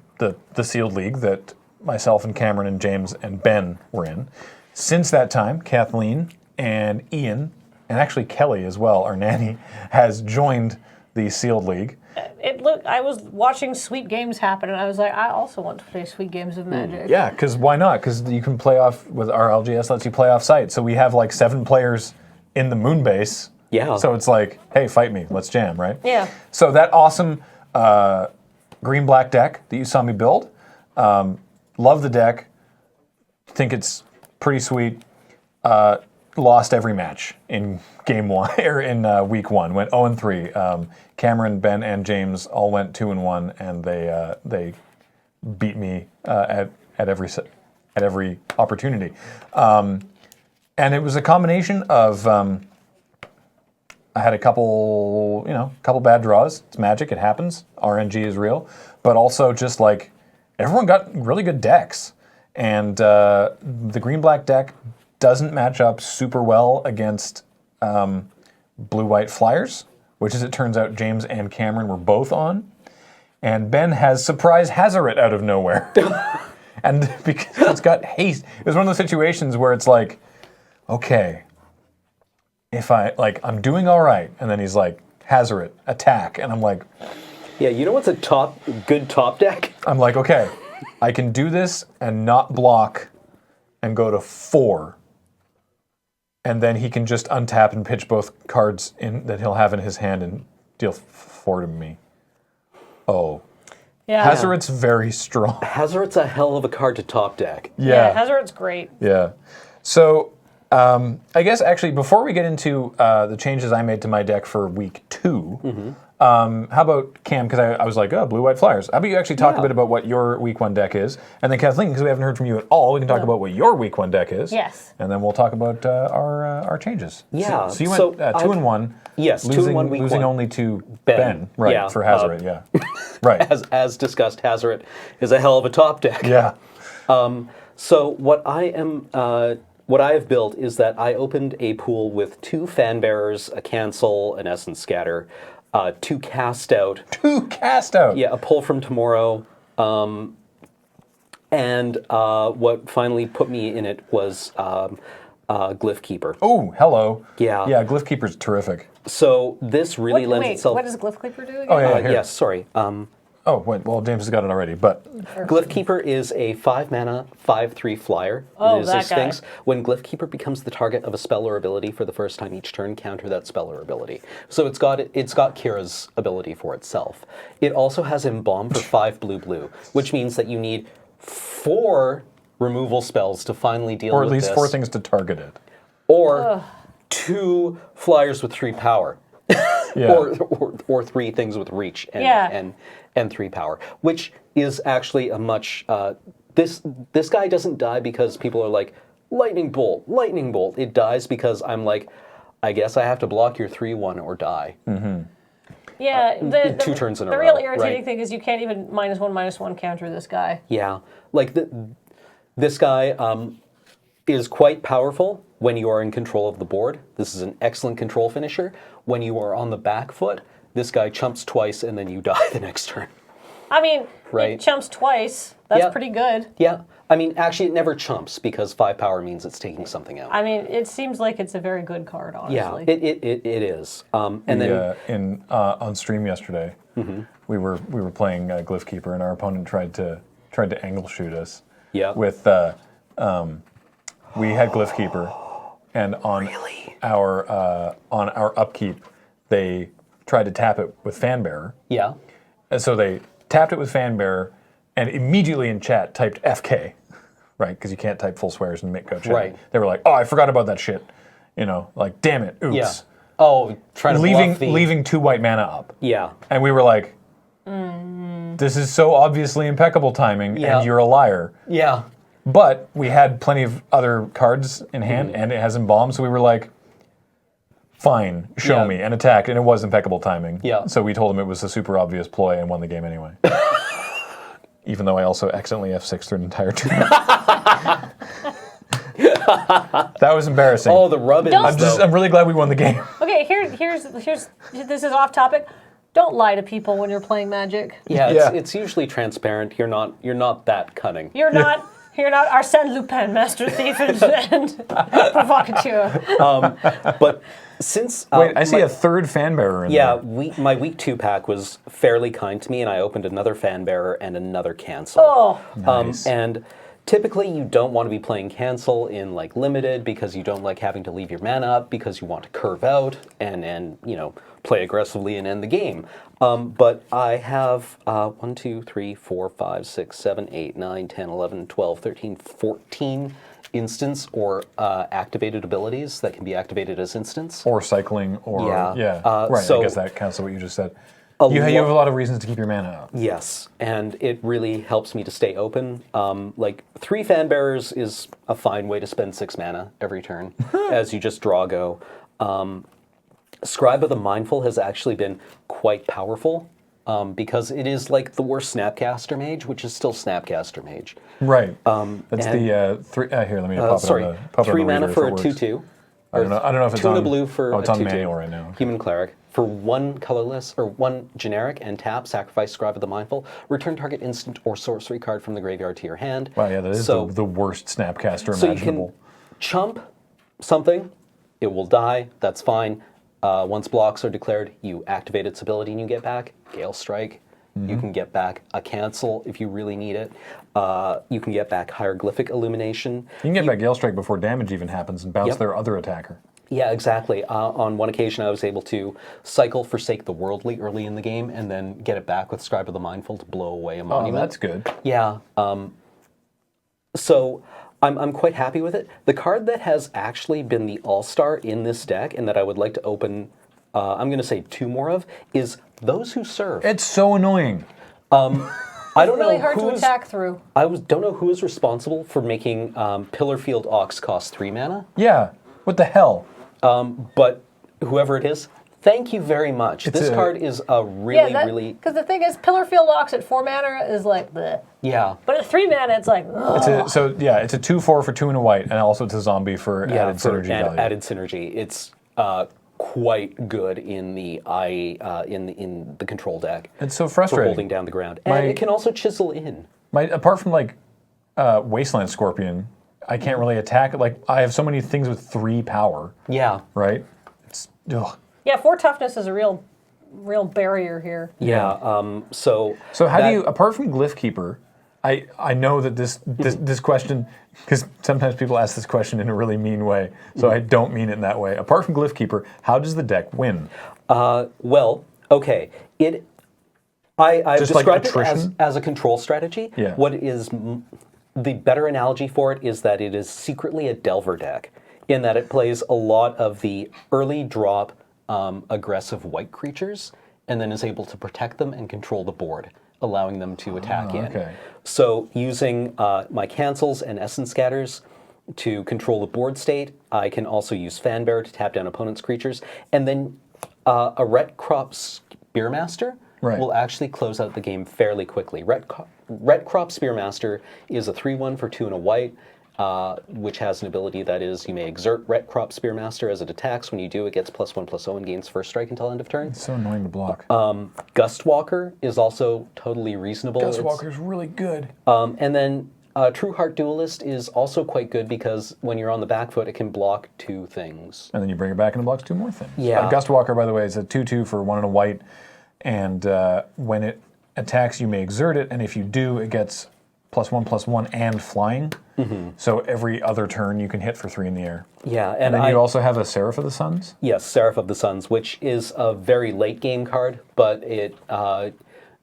S1: Sealed League that myself and Cameron and James and Ben were in. Since that time, Kathleen and Ian, and actually Kelly as well, our nanny, has joined the Sealed League.
S2: I was watching Sweet Games happen, and I was like, I also want to play Sweet Games of Magic.
S1: Yeah, because why not? Because you can play off, with our LGS lets you play off site. So we have like 7 players in the moon base.
S3: Yeah.
S1: So it's like, hey, fight me, let's jam, right?
S2: Yeah.
S1: So that awesome green-black deck that you saw me build, love the deck, think it's pretty sweet. Lost every match in game 1 or in week 1. Went 0-3. Cameron, Ben, and James all went 2-1, and they beat me at every opportunity. And it was a combination of I had a couple bad draws. It's Magic. It happens. RNG is real, but also just like everyone got really good decks, and the green-black deck doesn't match up super well against blue-white flyers, which, as it turns out, James and Cameron were both on. And Ben has surprise Hazoret out of nowhere. And because it's got haste, it was one of those situations where it's like, okay, if I'm doing all right, and then he's like, Hazoret, attack, and I'm like,
S3: Yeah, you know what's a good top deck?
S1: I'm like, okay, I can do this and not block and go to 4. And then he can just untap and pitch both cards in that he'll have in his hand and deal 4 to me. Oh.
S2: Yeah.
S1: Hazoret's very strong.
S3: Hazoret's a hell of a card to top deck.
S2: Yeah, Hazoret's great.
S1: Yeah. So, I guess actually before we get into the changes I made to my deck for week 2, how about Cam? Because I was like, oh, blue-white flyers. How about you actually talk a bit about what your week 1 deck is, and then Kathleen, because we haven't heard from you at all, we can talk about what your week 1 deck is.
S2: Yes.
S1: And then we'll talk about our changes.
S3: Yeah.
S1: So you went 2-1.
S3: Yes,
S1: losing,
S3: 2-1 week
S1: losing
S3: 1.
S1: only to Ben, right?
S3: Yeah,
S1: For Hazoret, yeah. Right.
S3: As discussed, Hazoret is a hell of a top deck.
S1: Yeah.
S3: So what I have built is that I opened a pool with 2 fan bearers, a cancel, an essence scatter, 2 cast out.
S1: 2 cast out.
S3: Yeah, a pull from tomorrow. And what finally put me in it was Glyph Keeper.
S1: Oh, hello.
S3: Yeah.
S1: Yeah, Glyph Keeper's terrific.
S3: So this really lends itself.
S2: What does Glyph Keeper do again?
S1: Oh, yeah, here.
S3: Yes, sorry.
S1: Oh, wait, well, James has got it already, but...
S3: Glyph Keeper is a 5-mana, 5/3 flyer.
S2: Oh,
S3: it is
S2: that
S3: a Sphinx. When Glyph Keeper becomes the target of a spell or ability for the first time each turn, counter that spell or ability. So it's got Kira's ability for itself. It also has Embalm for 5 blue, which means that you need 4 removal spells to finally deal with this.
S1: Or at least 4 things to target it.
S3: Or 2 flyers with 3 power.
S1: Yeah.
S3: or 3 things with reach and 3 power, which is actually a much this guy doesn't die because people are like lightning bolt. It dies because I'm like, I guess I have to block your 3/1 or die.
S1: Mm-hmm.
S2: Yeah,
S3: 2 turns in a row.
S2: The real irritating
S3: right?
S2: thing is you can't even -1/-1 counter this guy.
S3: Yeah, like this guy is quite powerful when you are in control of the board. This is an excellent control finisher. When you are on the back foot, this guy chumps twice and then you die the next turn.
S2: I mean,
S3: Right.
S2: it chumps twice. That's pretty good.
S3: Yeah. I mean, actually, it never chumps because 5 power means it's taking something out.
S2: I mean, it seems like it's a very good card, honestly.
S3: Yeah, it is. And then
S1: on stream yesterday, we were playing Glyph Keeper, and our opponent tried to angle shoot us.
S3: Yeah.
S1: With we had Glyph Keeper, and on our upkeep, they tried to tap it with Fanbearer.
S3: Yeah.
S1: And so they tapped it with Fanbearer, and immediately in chat typed FK, right? Because you can't type full swears and make go chat.
S3: Right.
S1: They were like, "Oh, I forgot about that shit," like, "Damn it, oops."
S3: Yeah. Oh, trying to bluff the...
S1: leaving 2 white mana up.
S3: Yeah.
S1: And we were like, "This is so obviously impeccable timing, and you're a liar."
S3: Yeah.
S1: But we had plenty of other cards in hand, and it has Embalm, so we were like, fine, show
S3: Yeah.
S1: me, and attacked, and it was impeccable timing.
S3: Yeah.
S1: So we told him it was a super obvious ploy and won the game anyway. Even though I also accidentally F6 through an entire turn. That was embarrassing.
S3: Oh, the rub-ins,
S1: I'm really glad we won the game.
S2: Okay, here's this is off topic. Don't lie to people when you're playing Magic.
S3: Yeah,
S1: Yeah.
S3: it's usually transparent. You're not that cunning.
S2: You're not Arsène Lupin, Master Thief and Provocateur.
S3: But since
S1: Wait, I see a third fan bearer in
S3: yeah,
S1: there.
S3: my week 2 pack was fairly kind to me, and I opened another fan bearer and another cancel.
S2: Oh,
S1: Nice.
S3: And typically, you don't want to be playing cancel in like limited because you don't like having to leave your mana up because you want to curve out and play aggressively and end the game. But I have 1, 2, 3, 4, 5, 6, 7, 8, 9, 10, 11, 12, 13, 14 instance or activated abilities that can be activated as instance.
S1: Or cycling, or
S3: Yeah.
S1: right.
S3: So-
S1: I guess that counts to what you just said. You have a lot of reasons to keep your mana up.
S3: Yes, and it really helps me to stay open. Like 3 fan bearers is a fine way to spend 6 mana every turn as you just draw go. Scribe of the Mindful has actually been quite powerful because it is like the worst Snapcaster Mage, which is still Snapcaster Mage.
S1: Right. That's
S3: and-
S1: the three. Here, let me pop
S3: Sorry,
S1: it on the
S3: 3
S1: on the
S3: mana
S1: reader
S3: for
S1: if
S3: a
S1: it works.
S3: 2/2.
S1: I don't know if it's
S3: 2 and a
S1: on
S3: blue for
S1: oh, it's
S3: a
S1: on
S3: 2/2.
S1: manual right now.
S3: Human Cleric. For 1 colorless, or 1 generic, and tap, sacrifice Scribe of the Mindful. Return target instant or sorcery card from the graveyard to your hand.
S1: Wow, yeah, that is
S3: So-
S1: the worst Snapcaster
S3: So you
S1: imaginable.
S3: can chump something, it will die, that's fine. Once blocks are declared, you activate its ability and you get back Gale Strike.
S1: Mm-hmm.
S3: You can get back a cancel if you really need it. You can get back Hieroglyphic Illumination.
S1: You can get back Gale Strike before damage even happens and bounce
S3: Yep.
S1: their other attacker.
S3: Yeah, exactly. On one occasion, I was able to cycle Forsake the Worldly early in the game and then get it back with Scribe of the Mindful to blow away a
S1: Oh,
S3: monument.
S1: that's good.
S3: Yeah. So I'm quite happy with it. The card that has actually been the all-star in this deck and that I would like to open, I'm going to say 2 more of, is Those Who Serve.
S1: It's so annoying.
S3: I don't
S2: really
S3: know
S2: hard to
S3: who's,
S2: attack through.
S3: don't know who is responsible for making Pillarfield Ox cost 3 mana,
S1: Yeah. What the hell?
S3: but whoever it is, thank you very much. This card is a really, really...
S2: Because the thing is, Pillarfield Ox at 4 mana is like bleh.
S3: Yeah.
S2: But at 3 mana, it's like ugh.
S1: It's a 2/4 for 2 and a white, and also it's a zombie for added synergy value.
S3: Added synergy. It's quite good in the in the control deck.
S1: It's so
S3: For
S1: frustrating.
S3: holding down the ground, and it can also chisel in.
S1: Apart from like Wasteland Scorpion, I can't really attack. Like I have so many things with 3 power,
S3: Yeah.
S1: right? It's ugh.
S2: Yeah, 4 toughness is a real barrier here.
S3: Yeah. So
S1: So how
S3: that-
S1: do you, apart from Glyph Keeper, I know that this question, because sometimes people ask this question in a really mean way, so I don't mean it in that way. Apart from Glyph Keeper, how does the deck win?
S3: Well, okay. I've
S1: Just like
S3: described it
S1: attrition?
S3: as a control strategy.
S1: Yeah.
S3: What is the better analogy for it is that it is secretly a Delver deck, in that it plays a lot of the early drop aggressive white creatures, and then is able to protect them and control the board, allowing them to attack in.
S1: okay.
S3: So using my cancels and essence scatters to control the board state, I can also use Fanbearer to tap down opponent's creatures, and then a Ret Crop Spearmaster
S1: Right.
S3: will actually close out the game fairly quickly. Ret Crop Spearmaster is a 3/1 for 2 and a white, which has an ability that is, you may exert Ret Crop Spearmaster as it attacks. When you do, it gets +1/+0 and gains first strike until end of turn.
S1: It's so annoying to block.
S3: Gustwalker is also totally reasonable.
S1: Gustwalker's really good.
S3: And then True Heart Duelist is also quite good because when you're on the back foot, it can block 2 things.
S1: And then you bring it back and it blocks 2 more things.
S3: Yeah.
S1: Gustwalker, by the way, is a 2/2 for 1 and a white, and when it attacks, you may exert it, and if you do, it gets +1/+1 and flying.
S3: Mm-hmm.
S1: So every other turn you can hit for 3 in the air.
S3: Yeah,
S1: And then you also have a Seraph of the Suns.
S3: Yes, Seraph of the Suns, which is a very late game card, but it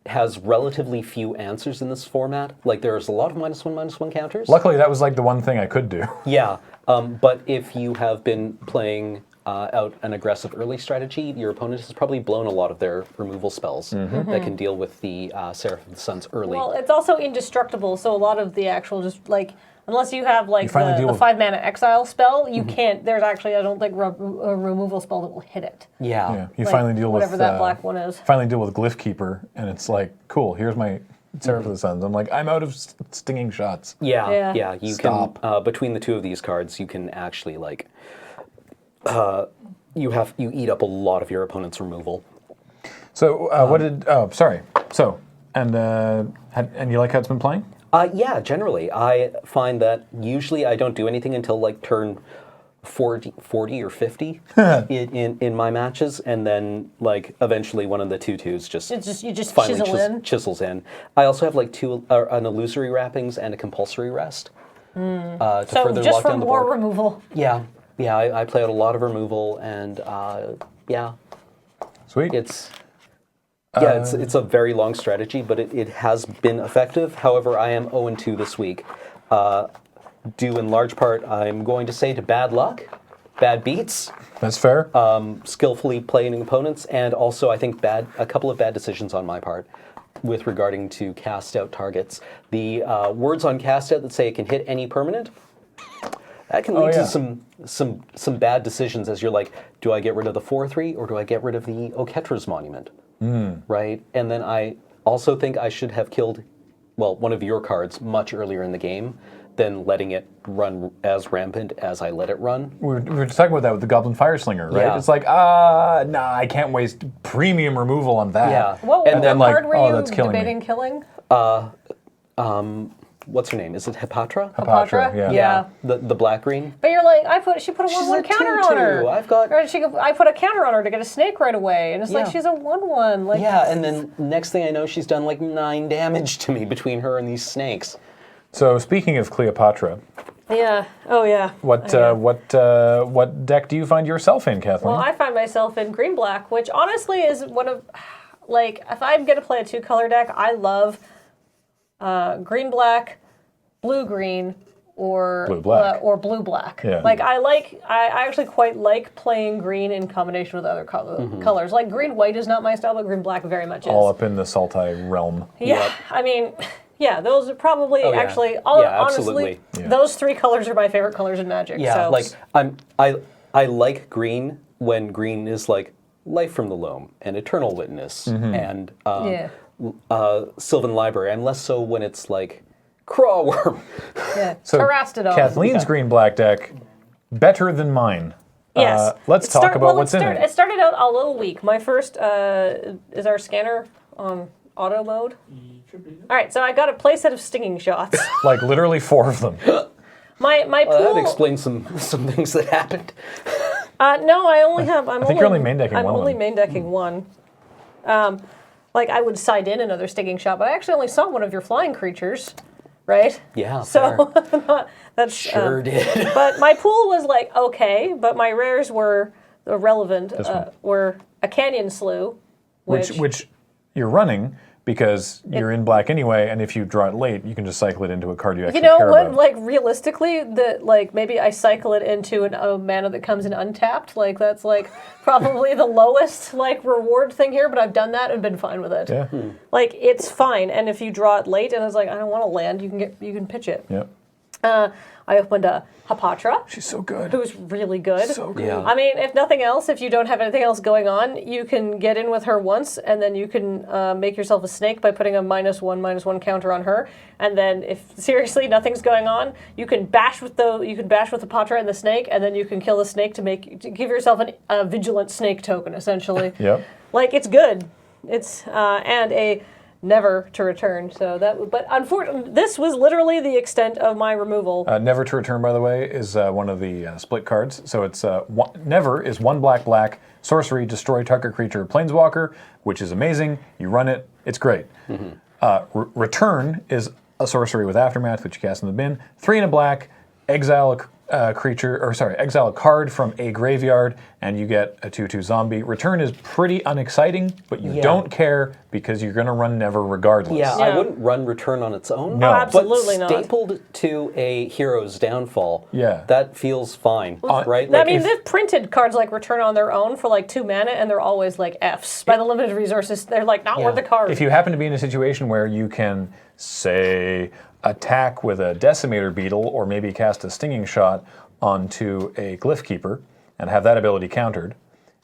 S3: has relatively few answers in this format. Like there's a lot of -1/-1 counters.
S1: Luckily, that was like the one thing I could do.
S3: Yeah, but if you have been playing out an aggressive early strategy, your opponent has probably blown a lot of their removal spells that can deal with the Seraph of the Suns early.
S2: Well, it's also indestructible, so a lot of the actual just like unless you have like
S1: finally deal
S2: the
S1: with-
S2: 5-mana exile spell, you can't. There's actually I don't think a removal spell that will hit it.
S1: Yeah, you
S2: Like,
S1: finally deal with
S2: whatever that black one is.
S1: Finally deal with Glyph Keeper, and it's like, cool. Here's my Seraph of the Suns. I'm like, I'm out of stinging shots.
S2: Yeah.
S3: Yeah. You
S1: Stop.
S3: can between the two of these cards, you can actually like you eat up a lot of your opponent's removal.
S1: So what did? Oh, sorry. So and you like how it's been playing?
S3: Yeah, generally. I find that usually I don't do anything until like turn 40 or 50 in my matches, and then like eventually one of the 2/2s
S2: You just
S3: finally chisels in. I also have like an illusory wrappings and a compulsory rest to
S2: So
S3: further
S2: just
S3: lock
S2: for
S3: down the
S2: more
S3: board.
S2: removal.
S3: Yeah, I play out a lot of removal, and
S1: Sweet.
S3: it's a very long strategy, but it has been effective. However, I am 0-2 this week. Due in large part, I'm going to say, to bad luck, bad beats,
S1: That's fair.
S3: skillfully playing opponents, and also I think a couple of bad decisions on my part with regarding to cast out targets. The words on cast out that say it can hit any permanent, that can lead to some bad decisions as you're like, do I get rid of the 4/3 or do I get rid of the Oketra's Monument? Right? And then I also think I should have killed, one of your cards much earlier in the game than letting it run as rampant as I let it run.
S1: we were talking about that with the Goblin Fireslinger, right?
S3: Yeah.
S1: It's like, nah, I can't waste premium removal on that.
S3: Yeah.
S2: What
S3: And
S1: then,
S2: card
S1: like,
S2: were
S1: oh,
S2: you
S1: that's killing me.
S2: debating killing?
S3: What's her name? Is it Hepatra?
S1: Hepatra, yeah.
S2: Yeah.
S3: The black-green?
S2: But you're like, she put a
S3: She's
S2: 1/1
S3: a
S2: counter
S3: 2/2.
S2: on her. I put a counter on her to get a snake right away, and it's like
S3: Yeah.
S2: she's a 1/1. Like,
S3: Yeah, and then next thing I know, she's done like 9 damage to me between her and these snakes.
S1: So speaking of Cleopatra,
S2: yeah. Oh yeah.
S1: what deck do you find yourself in, Kathleen?
S2: Well, I find myself in green black, which honestly is one of, like, if I'm gonna play a 2-color deck, I love green black, blue green, or blue black.
S1: Yeah.
S2: Like I actually quite like playing green in combination with other colors. Like green white is not my style, but green black very much is.
S1: All up in the Sultai realm.
S2: Yeah,
S3: Yep.
S2: I mean, yeah, those are probably
S3: yeah.
S2: actually
S3: Yeah,
S2: honestly,
S3: absolutely.
S1: Yeah.
S2: those 3 colors are my favorite colors in Magic.
S3: Yeah,
S2: so.
S3: like I like green when green is like Life from the Loam and Eternal Witness and Sylvan Library. I'm less so when it's like Crawworm.
S2: Yeah,
S1: So
S2: Terrastodon.
S1: Kathleen's green black deck, better than mine.
S2: Yes.
S1: Let's talk about what's in it.
S2: It started out a little weak. My first is our scanner on auto mode. All right, so I got a playset of stinging shots.
S1: Like literally 4 of them.
S2: My pool.
S3: That explains some things that happened.
S2: No, I only have.
S1: I think you're only main decking
S2: I'm
S1: one of
S2: only
S1: them.
S2: main decking one. Like I would side in another stinging shot, but I actually only saw one of your flying creatures, right?
S3: Yeah,
S2: So that's
S3: Sure did.
S2: But my pool was like okay, but my rares were irrelevant. Were a Canyon Slough,
S1: Which you're running because you're in black anyway, and if you draw it late, you can just cycle it into a card you actually
S2: you know
S1: care
S2: what?
S1: about.
S2: Like realistically, maybe I cycle it into a mana that comes in untapped. Like that's like probably the lowest like reward thing here, but I've done that and been fine with it.
S1: Yeah.
S2: Like it's fine, and if you draw it late and it's like I don't want to land, you can pitch it.
S1: Yeah.
S2: I opened a Hepatra,
S1: She's so good.
S2: who's really good.
S1: So good.
S3: Yeah.
S2: I mean, if nothing else, if you don't have anything else going on, you can get in with her once, and then you can make yourself a snake by putting a -1/-1 counter on her. And then, if seriously nothing's going on, you can bash with the Hepatra and the snake, and then you can kill the snake to give yourself a vigilant snake token, essentially.
S1: Yep.
S2: Like it's good. It's and a never to return. So but unfortunately, this was literally the extent of my removal.
S1: Never to Return, by the way, is one of the split cards. So it's Never is 1 black sorcery, destroy target creature, planeswalker, which is amazing. You run it, it's great. Return is a sorcery with Aftermath, which you cast in the bin. 3 and a black, exile exile a card from a graveyard, and you get a 2/2 zombie. Return is pretty unexciting, but you don't care because you're going to run Never regardless.
S3: Yeah, I wouldn't run Return on its own.
S1: No. Oh,
S2: absolutely
S3: but
S2: not.
S3: stapled to a hero's downfall,
S1: Yeah.
S3: that feels fine, right?
S2: I mean, they've printed cards like Return on their own for like 2 mana, and they're always like Fs. By the limited resources, they're like not worth the card.
S1: If you happen to be in a situation where you can, say, attack with a Decimator Beetle, or maybe cast a Stinging Shot onto a Glyph Keeper, and have that ability countered,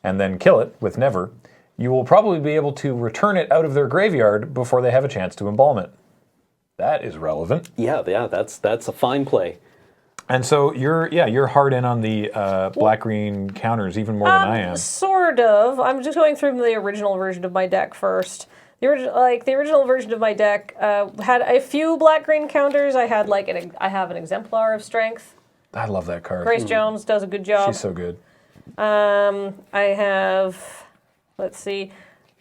S1: and then kill it with Never, you will probably be able to return it out of their graveyard before they have a chance to embalm it. That is relevant.
S3: yeah, that's a fine play.
S1: And so you're hard in on the black-green counters even more than I am.
S2: Sort of. I'm just going through the original version of my deck first. The original version of my deck had a few black-green counters. I had I have an Exemplar of Strength.
S1: I love that card.
S2: Grace Jones does a good job.
S1: She's so good.
S2: I have, let's see,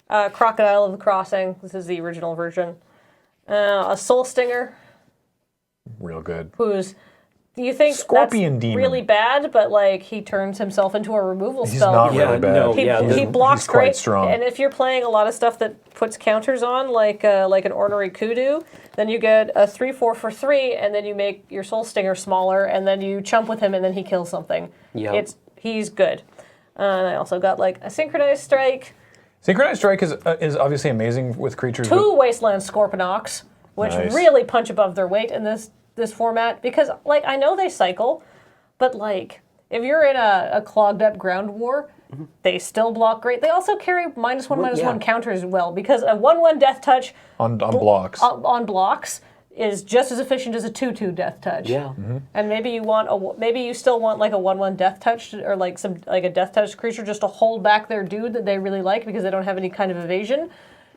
S2: Crocodile of the Crossing. This is the original version. A Soul Stinger,
S1: Real good.
S2: who's you think
S1: Scorpion
S2: that's
S1: Demon.
S2: really bad, but like he turns himself into a removal
S1: He's
S2: spell.
S1: not
S3: Yeah,
S1: really bad.
S3: no,
S2: He,
S3: yeah,
S2: he blocks
S1: he's quite
S2: great,
S1: strong.
S2: and if you're playing a lot of stuff that puts counters on, like an Ornery Kudu, then you get a 3/4 for 3, and then you make your Soul Stinger smaller, and then you chump with him, and then he kills something.
S3: Yep.
S2: He's good. And I also got like a Synchronized Strike,
S1: Synchronized Strike is obviously amazing with creatures.
S2: 2 Wasteland Scorponok's, which
S1: Nice.
S2: really punch above their weight in this format, because like I know they cycle, but like if you're in a clogged up ground war, they still block great. They also carry -1/-1 counters well, because a 1/1 Death Touch
S1: on blocks.
S2: on blocks is just as efficient as a 2/2 Death Touch.
S3: Yeah.
S2: And maybe you still want like a 1/1 Death Touch, or like a Death Touch creature just to hold back their dude that they really like because they don't have any kind of evasion.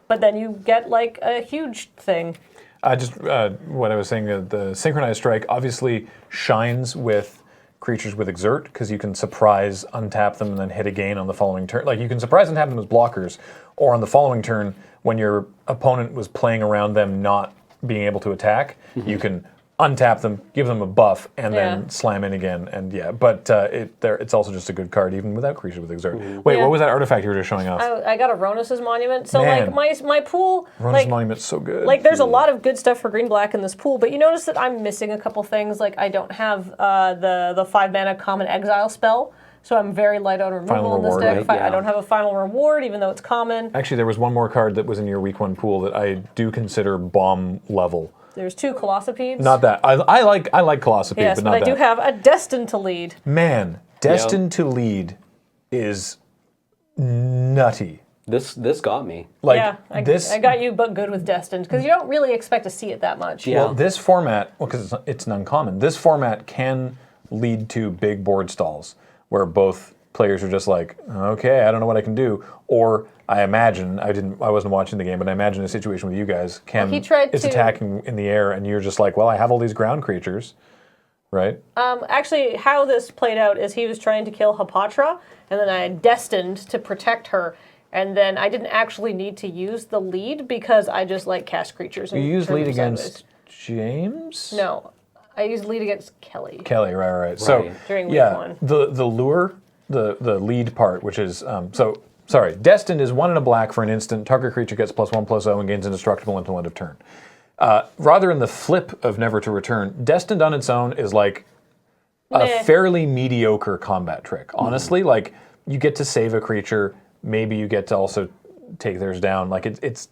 S2: But then you get like a huge thing.
S1: What I was saying, the Synchronized Strike obviously shines with creatures with Exert, because you can surprise untap them and then hit again on the following turn. Like you can surprise untap them as blockers, or on the following turn when your opponent was playing around them not being able to attack, you can untap them, give them a buff, and then slam in again. And but it's also just a good card even without creatures with Exert. Wait,
S2: Yeah.
S1: what was that artifact you were just showing off?
S2: I got a Ronus's Monument. So
S1: Man.
S2: like my pool,
S1: Ron's Monument's so good.
S2: like there's a lot of good stuff for green black in this pool, but you notice that I'm missing a couple things. Like I don't have the 5 mana common exile spell, so I'm very light on removal
S1: Final
S2: in this
S1: reward,
S2: deck.
S1: right?
S2: I don't have a final reward, even though it's common.
S1: Actually, there was one more card that was in your week 1 pool that I do consider bomb level.
S2: There's 2 Colossopeds.
S1: Not that. I like Colossopede,
S2: yes,
S1: but
S2: but
S1: not
S2: I
S1: that.
S2: do have a Destined to Lead.
S1: Man, Destined to Lead is nutty.
S3: This got me.
S1: Like
S2: Yeah, I got you, but good with Destined, because you don't really expect to see it that much.
S3: Yeah.
S1: Well, this format, because it's an uncommon, this format can lead to big board stalls where both players are just like, okay, I don't know what I can do. Or I imagine, I wasn't watching the game, but I imagine a situation with you guys, it's attacking in the air and you're just like, well, I have all these ground creatures, right?
S2: Actually, how this played out is he was trying to kill Hapatra, and then I Destined to protect her, and then I didn't actually need to use the lead because I just like cast creatures.
S1: You use lead against James?
S2: No, I used lead against Kelly.
S1: Kelly, right. So
S2: During week 1.
S1: the lure, the lead part, which is Destined is 1 and a black for an instant. Target creature gets +1/+0 and gains indestructible until end of turn. Rather than the flip of Never to Return, Destined on its own is like a fairly mediocre combat trick. Honestly, like you get to save a creature, maybe you get to also take theirs down. Like it's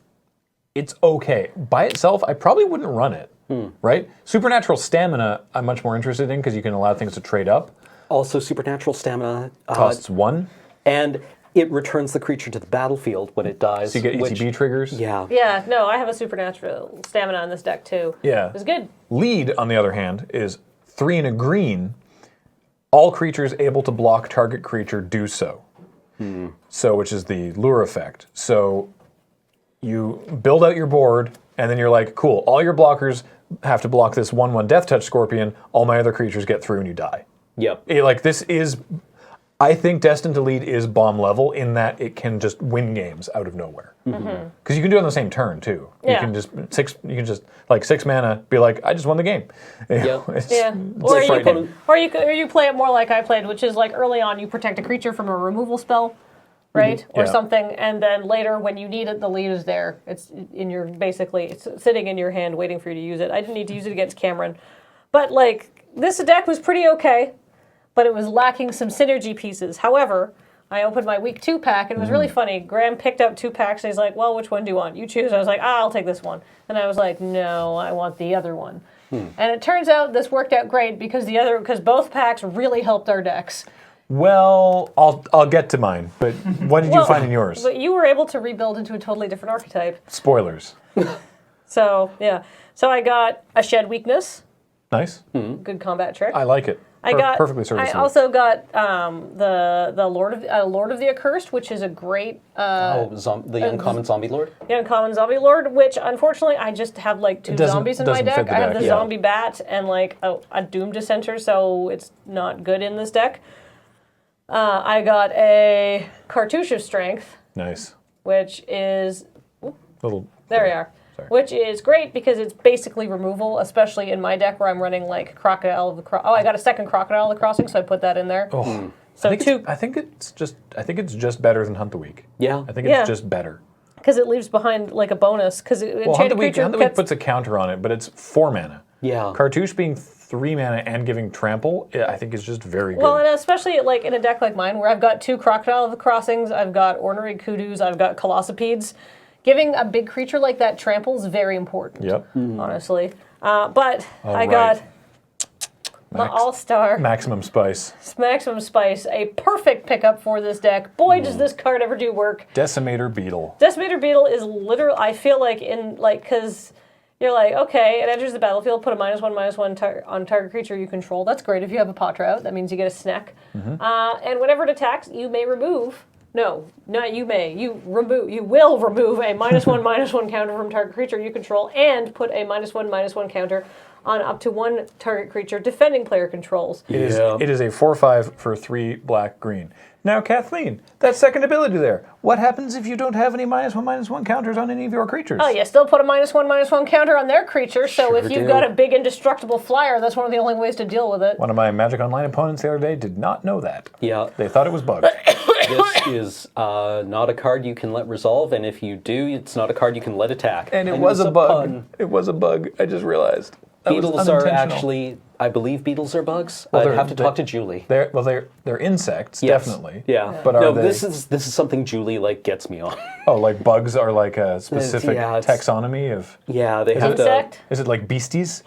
S1: okay by itself. I probably wouldn't run it. Right? Supernatural Stamina, I'm much more interested in because you can allow things to trade up.
S3: Also, Supernatural Stamina
S1: Costs 1.
S3: and it returns the creature to the battlefield when it dies.
S1: So you get ETB triggers.
S3: Yeah.
S2: Yeah, no, I have a Supernatural Stamina on this deck too.
S1: Yeah.
S2: It's good.
S1: Lead, on the other hand, is 3 and a green. All creatures able to block target creature do so. So, which is the lure effect. So you build out your board, and then you're like, cool, all your blockers have to block this 1/1 Death Touch Scorpion, all my other creatures get through and you die.
S3: Yep.
S1: This is... I think Destined to Lead is bomb level in that it can just win games out of nowhere. Because you can do it on the same turn too. You
S2: Yeah.
S1: can just like 6 mana, be like, I just won the game.
S3: Yeah.
S2: Yeah, or you play it more like I played, which is like early on you protect a creature from a removal spell, right, or
S1: Yeah.
S2: something, and then later when you need it, the lead is there. It's in your it's sitting in your hand, waiting for you to use it. I didn't need to use it against Cameron, but like this deck was pretty okay, but it was lacking some synergy pieces. However, I opened my week 2 pack, and it was really funny. Graham picked up 2 packs, and he's like, well, which one do you want? You choose. I was like, I'll take this one. And I was like, no, I want the other one. And it turns out this worked out great because both packs really helped our decks.
S1: Well, I'll get to mine, but what did you find in yours?
S2: But you were able to rebuild into a totally different archetype.
S1: Spoilers.
S2: So, yeah. So I got a Shed Weakness.
S1: Nice.
S2: Good combat trick.
S1: I like it. Perfectly serviceable.
S2: I also got the Lord of the Accursed, which is a great
S3: the Uncommon Zombie Lord?
S2: the Uncommon Zombie Lord, which unfortunately I just have like 2 zombies in my
S1: doesn't fit
S2: deck.
S1: the
S2: I have
S1: deck,
S2: the
S1: yeah.
S2: Zombie Bat and like a Doom Dissenter, so it's not good in this deck. I got a Cartouche of Strength,
S1: Nice.
S2: which is
S1: Little.
S2: there we are.
S1: Sorry.
S2: Which is great because it's basically removal, especially in my deck where I'm running like Crocodile of the Crossing. Oh, I got a second Crocodile of the Crossing, so I put that in there.
S1: Oh.
S2: So
S1: I think it's just better than Hunt the Week.
S3: Yeah.
S1: I think
S2: Yeah.
S1: it's just better.
S2: because it leaves behind like a bonus. Because
S1: Well, Hunt the Week puts a counter on it, but it's 4 mana.
S3: Yeah.
S1: Cartouche being 3 mana and giving trample, I think is just very good.
S2: Well, and especially like in a deck like mine where I've got 2 Crocodile of the Crossings, I've got Ornery Kudus, I've got Colossipedes. Giving a big creature like that trample is very important.
S1: Yep.
S2: Honestly. But I
S1: right.
S2: got my All-Star
S1: Maximum Spice.
S2: Maximum Spice, a perfect pickup for this deck. Boy, does this card ever do work.
S1: Decimator Beetle.
S2: Decimator Beetle is literally, I feel like because you're like, okay, it enters the battlefield, put a -1/-1 on target creature you control. That's great if you have a Potter out. That means you get a snack. And whenever it attacks, you may remove. No, not you may. You will remove a -1/-1 counter from target creature you control and put a -1/-1 counter on up to 1 target creature defending player controls.
S1: It is a 4/5 for 3 black-green. Now, Kathleen, that second ability there. What happens if you don't have any -1/-1 counters on any of your creatures?
S2: Oh, you still put a -1/-1 counter on their creature, so
S3: Sure
S2: if you've
S3: do.
S2: got a big indestructible flyer, that's one of the only ways to deal with it.
S1: One of my Magic Online opponents the other day did not know that.
S3: Yeah.
S1: They thought it was bugged.
S3: This is not a card you can let resolve, and if you do, it's not a card you can let attack.
S1: And it was a bug.
S3: pun.
S1: It was a bug. I just realized. That was
S3: Beetles are
S1: unintentional.
S3: actually, I believe beetles are bugs.
S1: Well,
S3: I'd
S1: they're-
S3: have to talk to Julie.
S1: They're insects,
S3: Yes.
S1: definitely.
S3: Yeah.
S1: But are
S3: no,
S1: they?
S3: this is something Julie gets me on.
S1: Oh, like bugs are like a specific
S3: yeah, it's-
S1: taxonomy of.
S3: Yeah, they have
S2: Insect?
S1: Is it like beasties?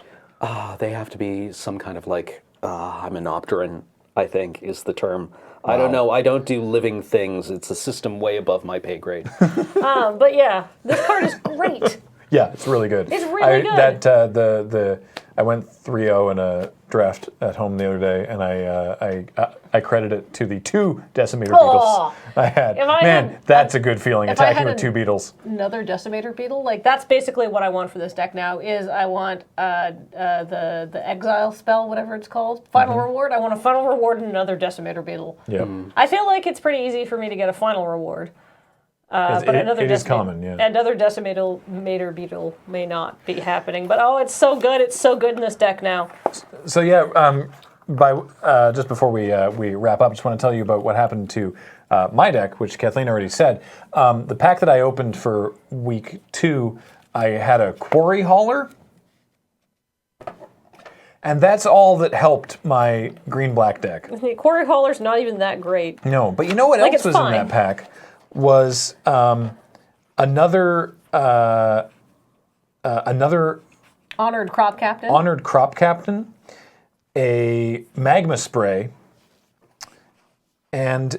S3: they have to be some kind of like hymenopteran, I think is the term. I don't know. I don't do living things. It's a system way above my pay grade.
S2: But yeah, this card is great.
S1: Yeah, it's really good.
S2: It's really good.
S1: That I went 3-0 in a draft at home the other day, and I credit it to the 2 Decimator Beetles I had.
S2: If I
S1: Man,
S2: had-
S1: that's a good feeling.
S2: if I
S1: Attacking
S2: had
S1: with 2 Beetles.
S2: Another Decimator Beetle, like that's basically what I want for this deck now. Is I want the Exile spell, whatever it's called, Final Reward. I want a Final Reward and another Decimator Beetle.
S1: Yep.
S2: I feel like it's pretty easy for me to get a Final Reward. But
S1: it is common, yeah.
S2: Another Decimator Beetle may not be happening. But oh, it's so good. It's so good in this deck now.
S1: So yeah, just before we wrap up, I just want to tell you about what happened to my deck, which Kathleen already said. The pack that I opened for week 2, I had a Quarry Hauler, and that's all that helped my green-black deck.
S2: Quarry Hauler's not even that great.
S1: No, but you know what
S2: Like,
S1: else
S2: it's
S1: was
S2: fine.
S1: in that pack? Was another
S2: Honored Crop Captain.
S1: Honored Crop Captain, a Magma Spray, and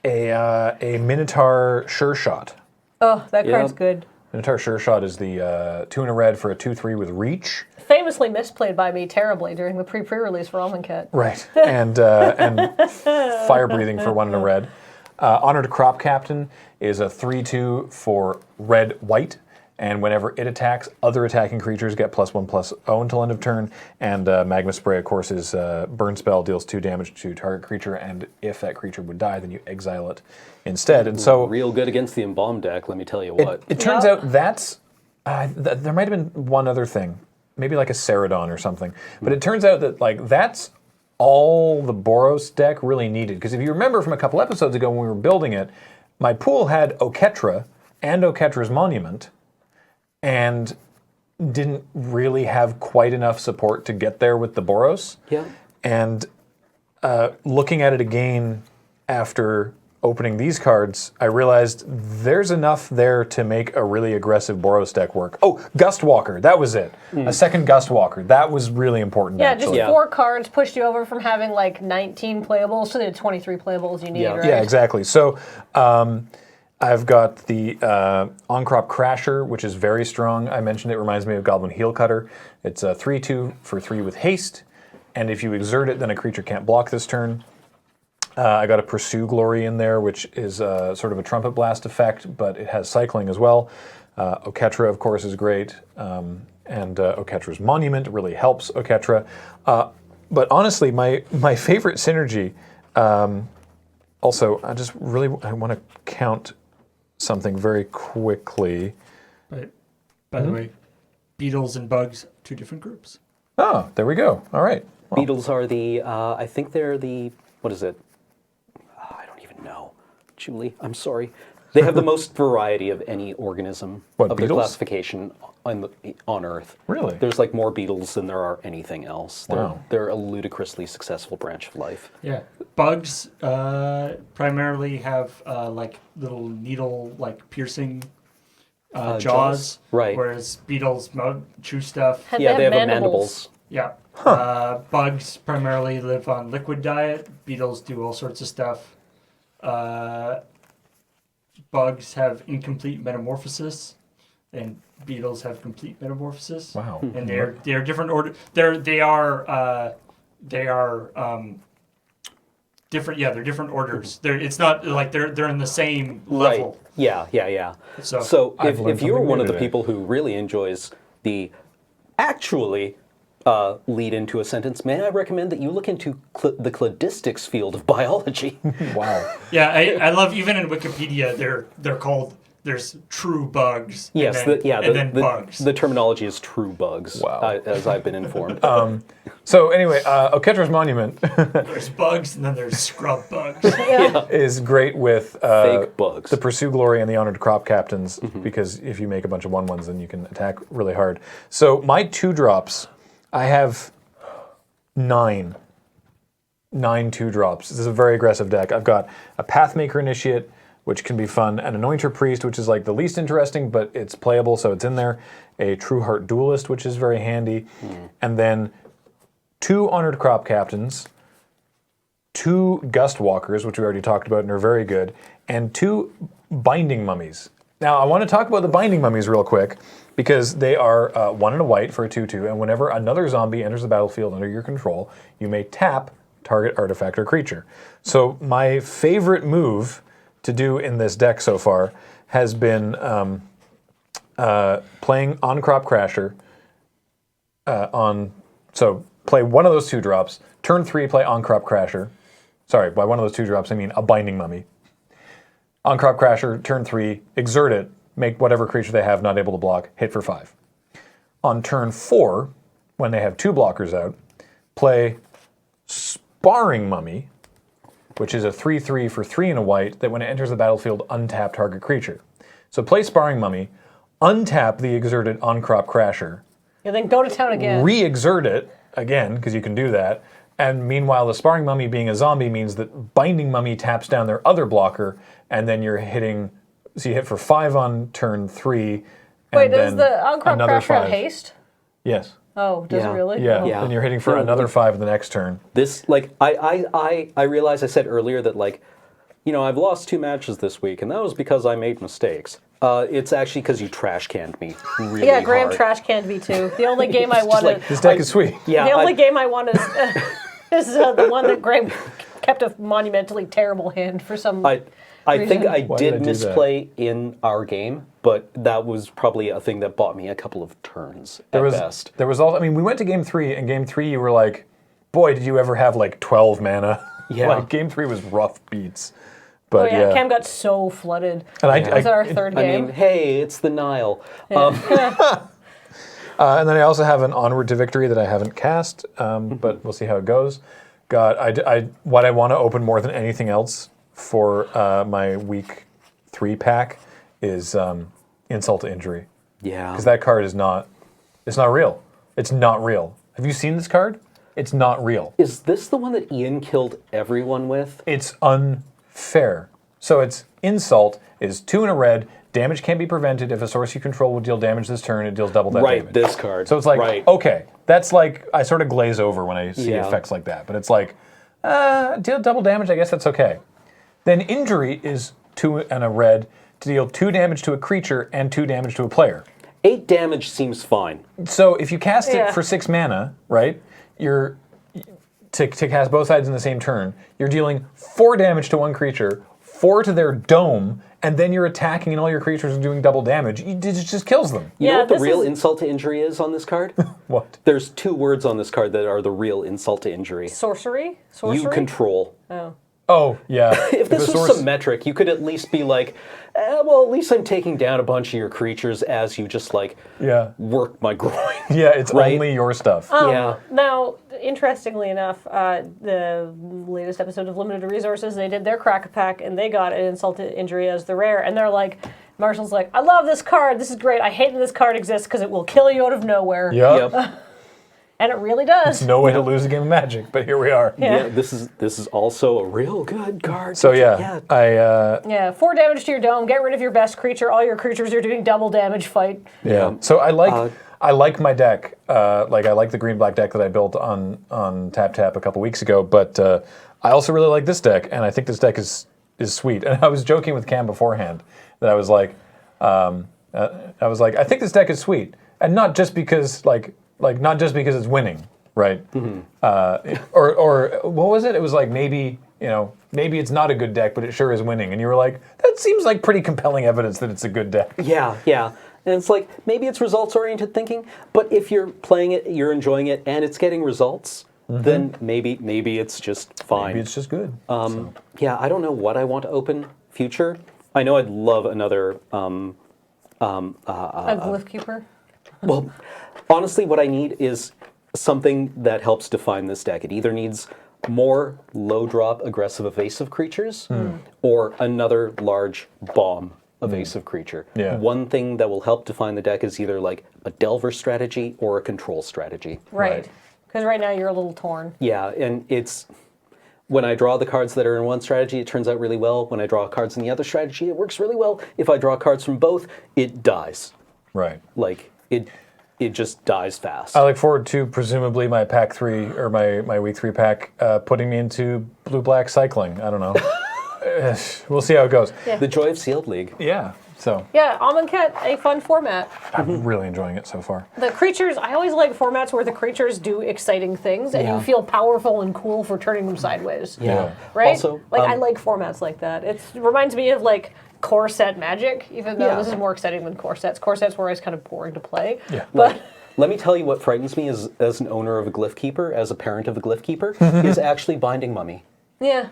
S1: a Minotaur Sure Shot.
S2: Oh, that card's good.
S1: Minotaur Sure Shot is the 2 and a red for a 2/3 with reach.
S2: Famously misplayed by me terribly during the pre-release for Amonkhet.
S1: Right. And fire breathing for 1 and a red. Honored Crop Captain is a 3/2 for red white, and whenever it attacks, other attacking creatures get +1/+0 until end of turn. And Magma Spray, of course, is burn spell, deals 2 damage to target creature, and if that creature would die, then you exile it instead. And so
S3: real good against the Embalm deck, let me tell you what.
S1: it turns out that's there might have been one other thing, maybe like a Ceradon or something, but it turns out that like that's all the Boros deck really needed. Because if you remember from a couple episodes ago when we were building it, my pool had Oketra and Oketra's Monument, and didn't really have quite enough support to get there with the Boros.
S3: Yeah.
S1: And looking at it again after opening these cards, I realized there's enough there to make a really aggressive Boros deck work. Oh, Gustwalker, that was it. A second Gustwalker, that was really important.
S2: Yeah,
S1: actually.
S2: just 4 cards pushed you over from having like 19 playables to the 23 playables you need, right?
S1: Yeah, exactly. So I've got the On-Crop Crasher, which is very strong. I mentioned it reminds me of Goblin Heel Cutter. It's a 3/2 for 3 with haste, and if you exert it, then a creature can't block this turn. I got a Pursue Glory in there, which is sort of a Trumpet Blast effect, but it has cycling as well. Oketra, of course, is great, and Oketra's Monument really helps Oketra. But honestly, my favorite synergy, also, I want to count something very quickly.
S4: But by the way, beetles and bugs, 2 different groups.
S1: Oh, there we go. All right. Well,
S3: Beetles are the, I think they're the, what is it? I don't even know. Julie, I'm sorry. They have the most variety of any organism
S1: What,
S3: of their
S1: beetles?
S3: classification on Earth.
S1: Really?
S3: There's like more beetles than there are anything else.
S1: Wow.
S3: They're a ludicrously successful branch of life.
S4: Yeah, bugs primarily have like little needle, like piercing jaws.
S3: Right.
S4: Whereas beetles chew stuff.
S2: And
S3: Yeah, they have
S2: mandibles.
S4: Yeah. Bugs primarily live on liquid diet. Beetles do all sorts of stuff. Bugs have incomplete metamorphosis, and beetles have complete metamorphosis.
S1: wow.
S4: And they're different order. They are different. Yeah, they're different orders. It's not like they're in the same level.
S3: Right. Yeah.
S4: So
S1: I've learned
S3: if you're
S1: something
S3: one
S1: new
S3: of the
S1: today.
S3: people who really enjoys the actually lead into a sentence, may I recommend that you look into the cladistics field of biology?
S1: Wow.
S4: yeah, I love even in Wikipedia they're called. There's true bugs.
S3: Yes,
S4: and then bugs.
S3: The terminology is true bugs,
S1: Wow.
S3: as I've been informed.
S1: So anyway, Oketra's Monument
S4: There's bugs and then there's scrub bugs.
S1: is great with
S3: Fake bugs.
S1: the Pursue Glory and the Honored Crop Captains, because if you make a bunch of 1/1s, then you can attack really hard. So my 2-drops, I have 9 2-drops. This is a very aggressive deck. I've got a Pathmaker Initiate, which can be fun, an Anointer Priest, which is like the least interesting, but it's playable, so it's in there. A True Heart Duelist, which is very handy. And then 2 Honored Crop Captains, 2 Gustwalkers, which we already talked about and are very good, and 2 Binding Mummies. Now, I want to talk about the Binding Mummies real quick, because they are 1 and a white for a 2/2, and whenever another zombie enters the battlefield under your control, you may tap target artifact or creature. So my favorite move to do in this deck so far has been playing On-Crop Crasher so play one of those 2-drops, turn 3 play On-Crop Crasher. Sorry, by one of those 2-drops I mean a Binding Mummy. On-Crop Crasher, turn 3, exert it, make whatever creature they have not able to block, hit for 5. On turn 4, when they have 2 blockers out, play Sparring Mummy, which is a 3/3 for 3 and a white, that when it enters the battlefield, untap target creature. So play Sparring Mummy, untap the exerted On-Crop Crasher,
S2: And then go to town again.
S1: re-exert it again, because you can do that, and meanwhile the Sparring Mummy being a zombie means that Binding Mummy taps down their other blocker, and then you're hitting, so you hit for 5 on turn 3, and
S2: Wait, does
S1: then
S2: the On-Crop
S1: another
S2: Crasher have
S1: 5.
S2: Haste?
S1: Yes.
S2: Oh, does
S3: Yeah.
S2: it really?
S1: Yeah.
S2: Oh.
S3: Yeah.
S1: Then you're hitting for another 5 the next turn.
S3: This, like, I realize I said earlier that, like, you know, I've lost 2 matches this week, and that was because I made mistakes. It's actually because you trash canned me really
S2: Yeah, Graham
S3: hard.
S2: trash canned me too. The only game I won
S3: like-
S2: is
S1: This deck is sweet.
S3: Yeah,
S2: the only game I won is the one that Graham kept a monumentally terrible hand for some
S3: I think I
S1: Why
S3: did
S1: did I do
S3: misplay in our game, but that was probably a thing that bought me a couple of turns at best.
S1: There was all. I mean, we went to game 3, and game 3 you were like, boy, did you ever have like 12 mana?
S3: Yeah.
S1: Like game 3 was rough beats. But
S2: yeah, Cam got so flooded.
S1: And
S2: It was our third
S3: I
S2: game.
S3: mean, hey, it's the Nile.
S1: And then I also have an Onward to Victory that I haven't cast, but we'll see how it goes. God, what I want to open more than anything else for my week 3 pack is Insult to Injury.
S3: Yeah.
S1: Because that card is not, it's not real. It's not real. Have you seen this card? It's not real.
S3: Is this the one that Ian killed everyone with?
S1: It's unfair. So it's Insult is 2 and a red. Damage can't be prevented. If a source you control will deal damage this turn, it deals double that damage.
S3: Right, this card.
S1: So it's like,
S3: right.
S1: okay, that's like, I sort of glaze over when I see
S3: Yeah.
S1: effects like that. But it's like, deal double damage, I guess that's okay. Then Injury is 2 and a red to deal 2 damage to a creature and 2 damage to a player.
S3: 8 damage seems fine.
S1: So if you cast
S2: Yeah.
S1: it for 6 mana, right, you're to cast both sides in the same turn, you're dealing 4 damage to one creature, 4 to their dome, and then you're attacking and all your creatures are doing double damage. It just kills them.
S3: You know
S2: Yeah,
S3: what the
S2: this
S3: real
S2: is-
S3: insult to injury is on this card?
S1: What?
S3: There's 2 words on this card that are the real insult to injury.
S2: Sorcery? Sorcery?
S3: You control.
S1: Oh, yeah.
S3: If this
S1: the
S3: was
S1: source-
S3: symmetric, you could at least be like, well, at least I'm taking down a bunch of your creatures as you just like
S1: Yeah.
S3: work my groin.
S1: Yeah, it's
S3: Right?
S1: only your stuff.
S3: Yeah.
S2: Now, interestingly enough, the latest episode of Limited Resources, they did their crack pack and they got an Insult to Injury as the rare, and they're like, Marshall's like, I love this card, this is great, I hate that this card exists because it will kill you out of nowhere.
S1: Yep.
S3: Yep.
S2: And it really does.
S1: No way to lose a game of Magic, but here we are.
S2: Yeah.
S3: Yeah, this is also a real good card.
S1: So
S3: to
S1: yeah,
S3: get.
S2: Yeah, 4 damage to your dome, get rid of your best creature, all your creatures are doing double damage, fight.
S1: yeah. So I like my deck. Like I like the green black deck that I built on Tap a couple weeks ago. But I also really like this deck, and I think this deck is sweet. And I was joking with Cam beforehand that I was like, I think this deck is sweet, and not just because not just because it's winning, right? Or what was it? It was like maybe it's not a good deck, but it sure is winning. And you were like, that seems like pretty compelling evidence that it's a good deck.
S3: Yeah, yeah. And it's like, maybe it's results-oriented thinking, but if you're playing it, you're enjoying it, and it's getting results, then maybe it's just fine.
S1: Maybe it's just good.
S3: Yeah, I don't know what I want to open future. I know I'd love another.
S2: A Glyph Keeper.
S3: Well, honestly, what I need is something that helps define this deck. It either needs more low-drop, aggressive, evasive creatures, or another large bomb evasive creature.
S1: Yeah.
S3: One thing that will help define the deck is either like a Delver strategy or a control strategy.
S2: Right. Because right now you're a little torn.
S3: Yeah, and it's when I draw the cards that are in one strategy, it turns out really well. When I draw cards in the other strategy, it works really well. If I draw cards from both, it dies.
S1: Right.
S3: Like it just dies fast.
S1: I look forward to presumably my pack 3 or my week 3 pack putting me into blue-black cycling. I don't know. We'll see how it goes.
S2: Yeah.
S3: The joy of Sealed League.
S1: Yeah. So
S2: Yeah, Amonkhet, a fun format.
S1: I'm really enjoying it so far.
S2: The creatures, I always like formats where the creatures do exciting things and
S3: Yeah.
S2: you feel powerful and cool for turning them sideways.
S1: Yeah.
S2: Right?
S3: Also,
S2: I like formats like that. It reminds me of like core set Magic, even though
S3: Yeah.
S2: this is more exciting than core sets. Core sets were always kind of boring to play.
S1: Yeah.
S2: But
S3: Let me tell you what frightens me as an owner of a Glyph Keeper, as a parent of a Glyph Keeper, is actually Binding Mummy.
S2: yeah.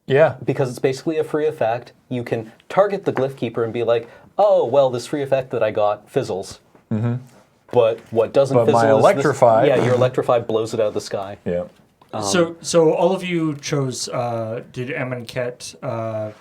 S1: Yeah.
S3: Because it's basically a free effect. You can target the Glyph Keeper and be like, oh, well, this free effect that I got fizzles. But what doesn't
S1: But
S3: fizzle
S1: my
S3: is this-
S1: Electrify-
S3: Yeah, your Electrify blows it out of the sky.
S1: Yeah.
S4: So all of you chose did Amonkhet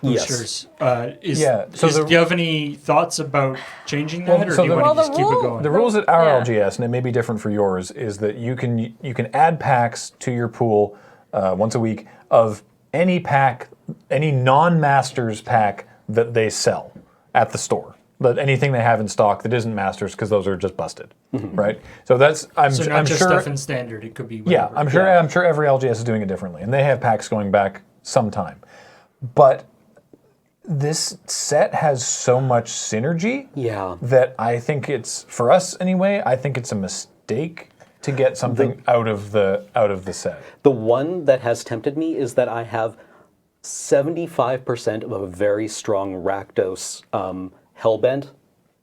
S4: boosters.
S1: So
S4: Do you have any thoughts about changing that,
S1: Well,
S4: or
S1: so
S4: do you
S1: the-
S4: want to
S2: Well,
S4: just
S2: the
S4: keep it
S2: rule-
S4: going?
S1: The rules at our
S2: Yeah.
S1: LGS, and it may be different for yours, is that you can add packs to your pool once a week of any pack, any non-masters pack that they sell at the store. But anything they have in stock that isn't masters, because those are just busted, right? So that's I'm
S4: So not just
S1: sure.
S4: stuff in standard. It could be
S1: Yeah,
S4: whatever.
S1: I'm sure every LGS is doing it differently, and they have packs going back some time. But this set has so much synergy
S3: Yeah.
S1: that I think it's, for us anyway, I think it's a mistake to get something out of the set?
S3: The one that has tempted me is that I have 75% of a very strong Rakdos Hellbent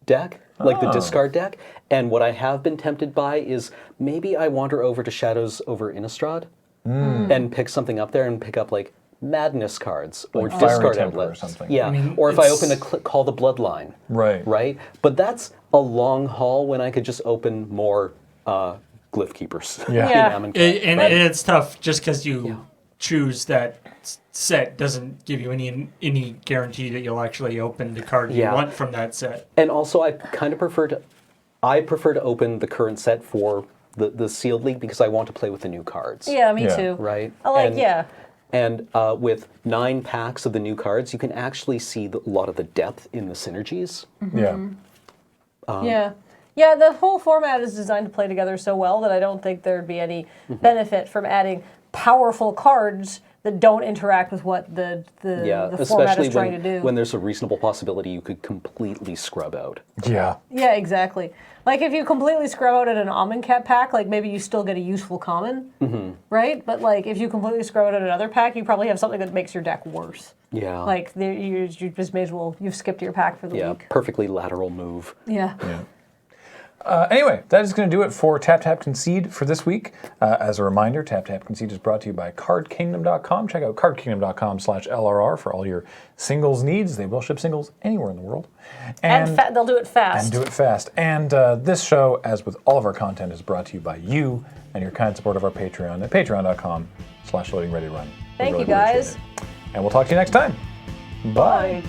S3: deck, like the discard deck. And what I have been tempted by is maybe I wander over to Shadows over Innistrad and pick something up there and pick up like Madness cards or
S1: Like Fiery
S3: discard
S1: Temper or
S3: outlets.
S1: something.
S3: Yeah, or if I open a Call the Bloodline.
S1: Right.
S3: Right? But that's a long haul when I could just open more Glyph Keepers.
S1: Yeah.
S2: Yeah.
S3: in Amonkhet.
S4: And it's tough just because you choose that set doesn't give you any guarantee that you'll actually open the card you want from that set.
S3: And also, I kind of prefer to open the current set for the Sealed League because I want to play with the new cards.
S2: Yeah, me
S1: Yeah.
S2: too.
S3: Right?
S2: I like,
S3: And with 9 packs of the new cards, you can actually see a lot of the depth in the synergies.
S1: Yeah.
S2: Yeah, the whole format is designed to play together so well that I don't think there'd be any benefit from adding powerful cards that don't interact with what the format
S3: especially
S2: is trying to do.
S3: when there's a reasonable possibility you could completely scrub out.
S1: Yeah.
S2: Yeah, exactly. Like if you completely scrub out an Amonkhet pack, like maybe you still get a useful common, right? But like if you completely scrub out another pack, you probably have something that makes your deck worse.
S3: Yeah.
S2: Like you just may as well, you've skipped your pack for the week.
S3: Perfectly lateral move.
S2: Yeah.
S1: Anyway, that is going to do it for Tap Tap Concede for this week. As a reminder, Tap Tap Concede is brought to you by CardKingdom.com. Check out CardKingdom.com/LRR for all your singles needs. They will ship singles anywhere in the world.
S2: And they'll do it fast.
S1: And do it fast. And this show, as with all of our content, is brought to you by you and your kind support of our Patreon at patreon.com/LoadingReadyRun.
S2: Thank you, guys.
S1: And we'll talk to you next time. Bye.
S2: Bye.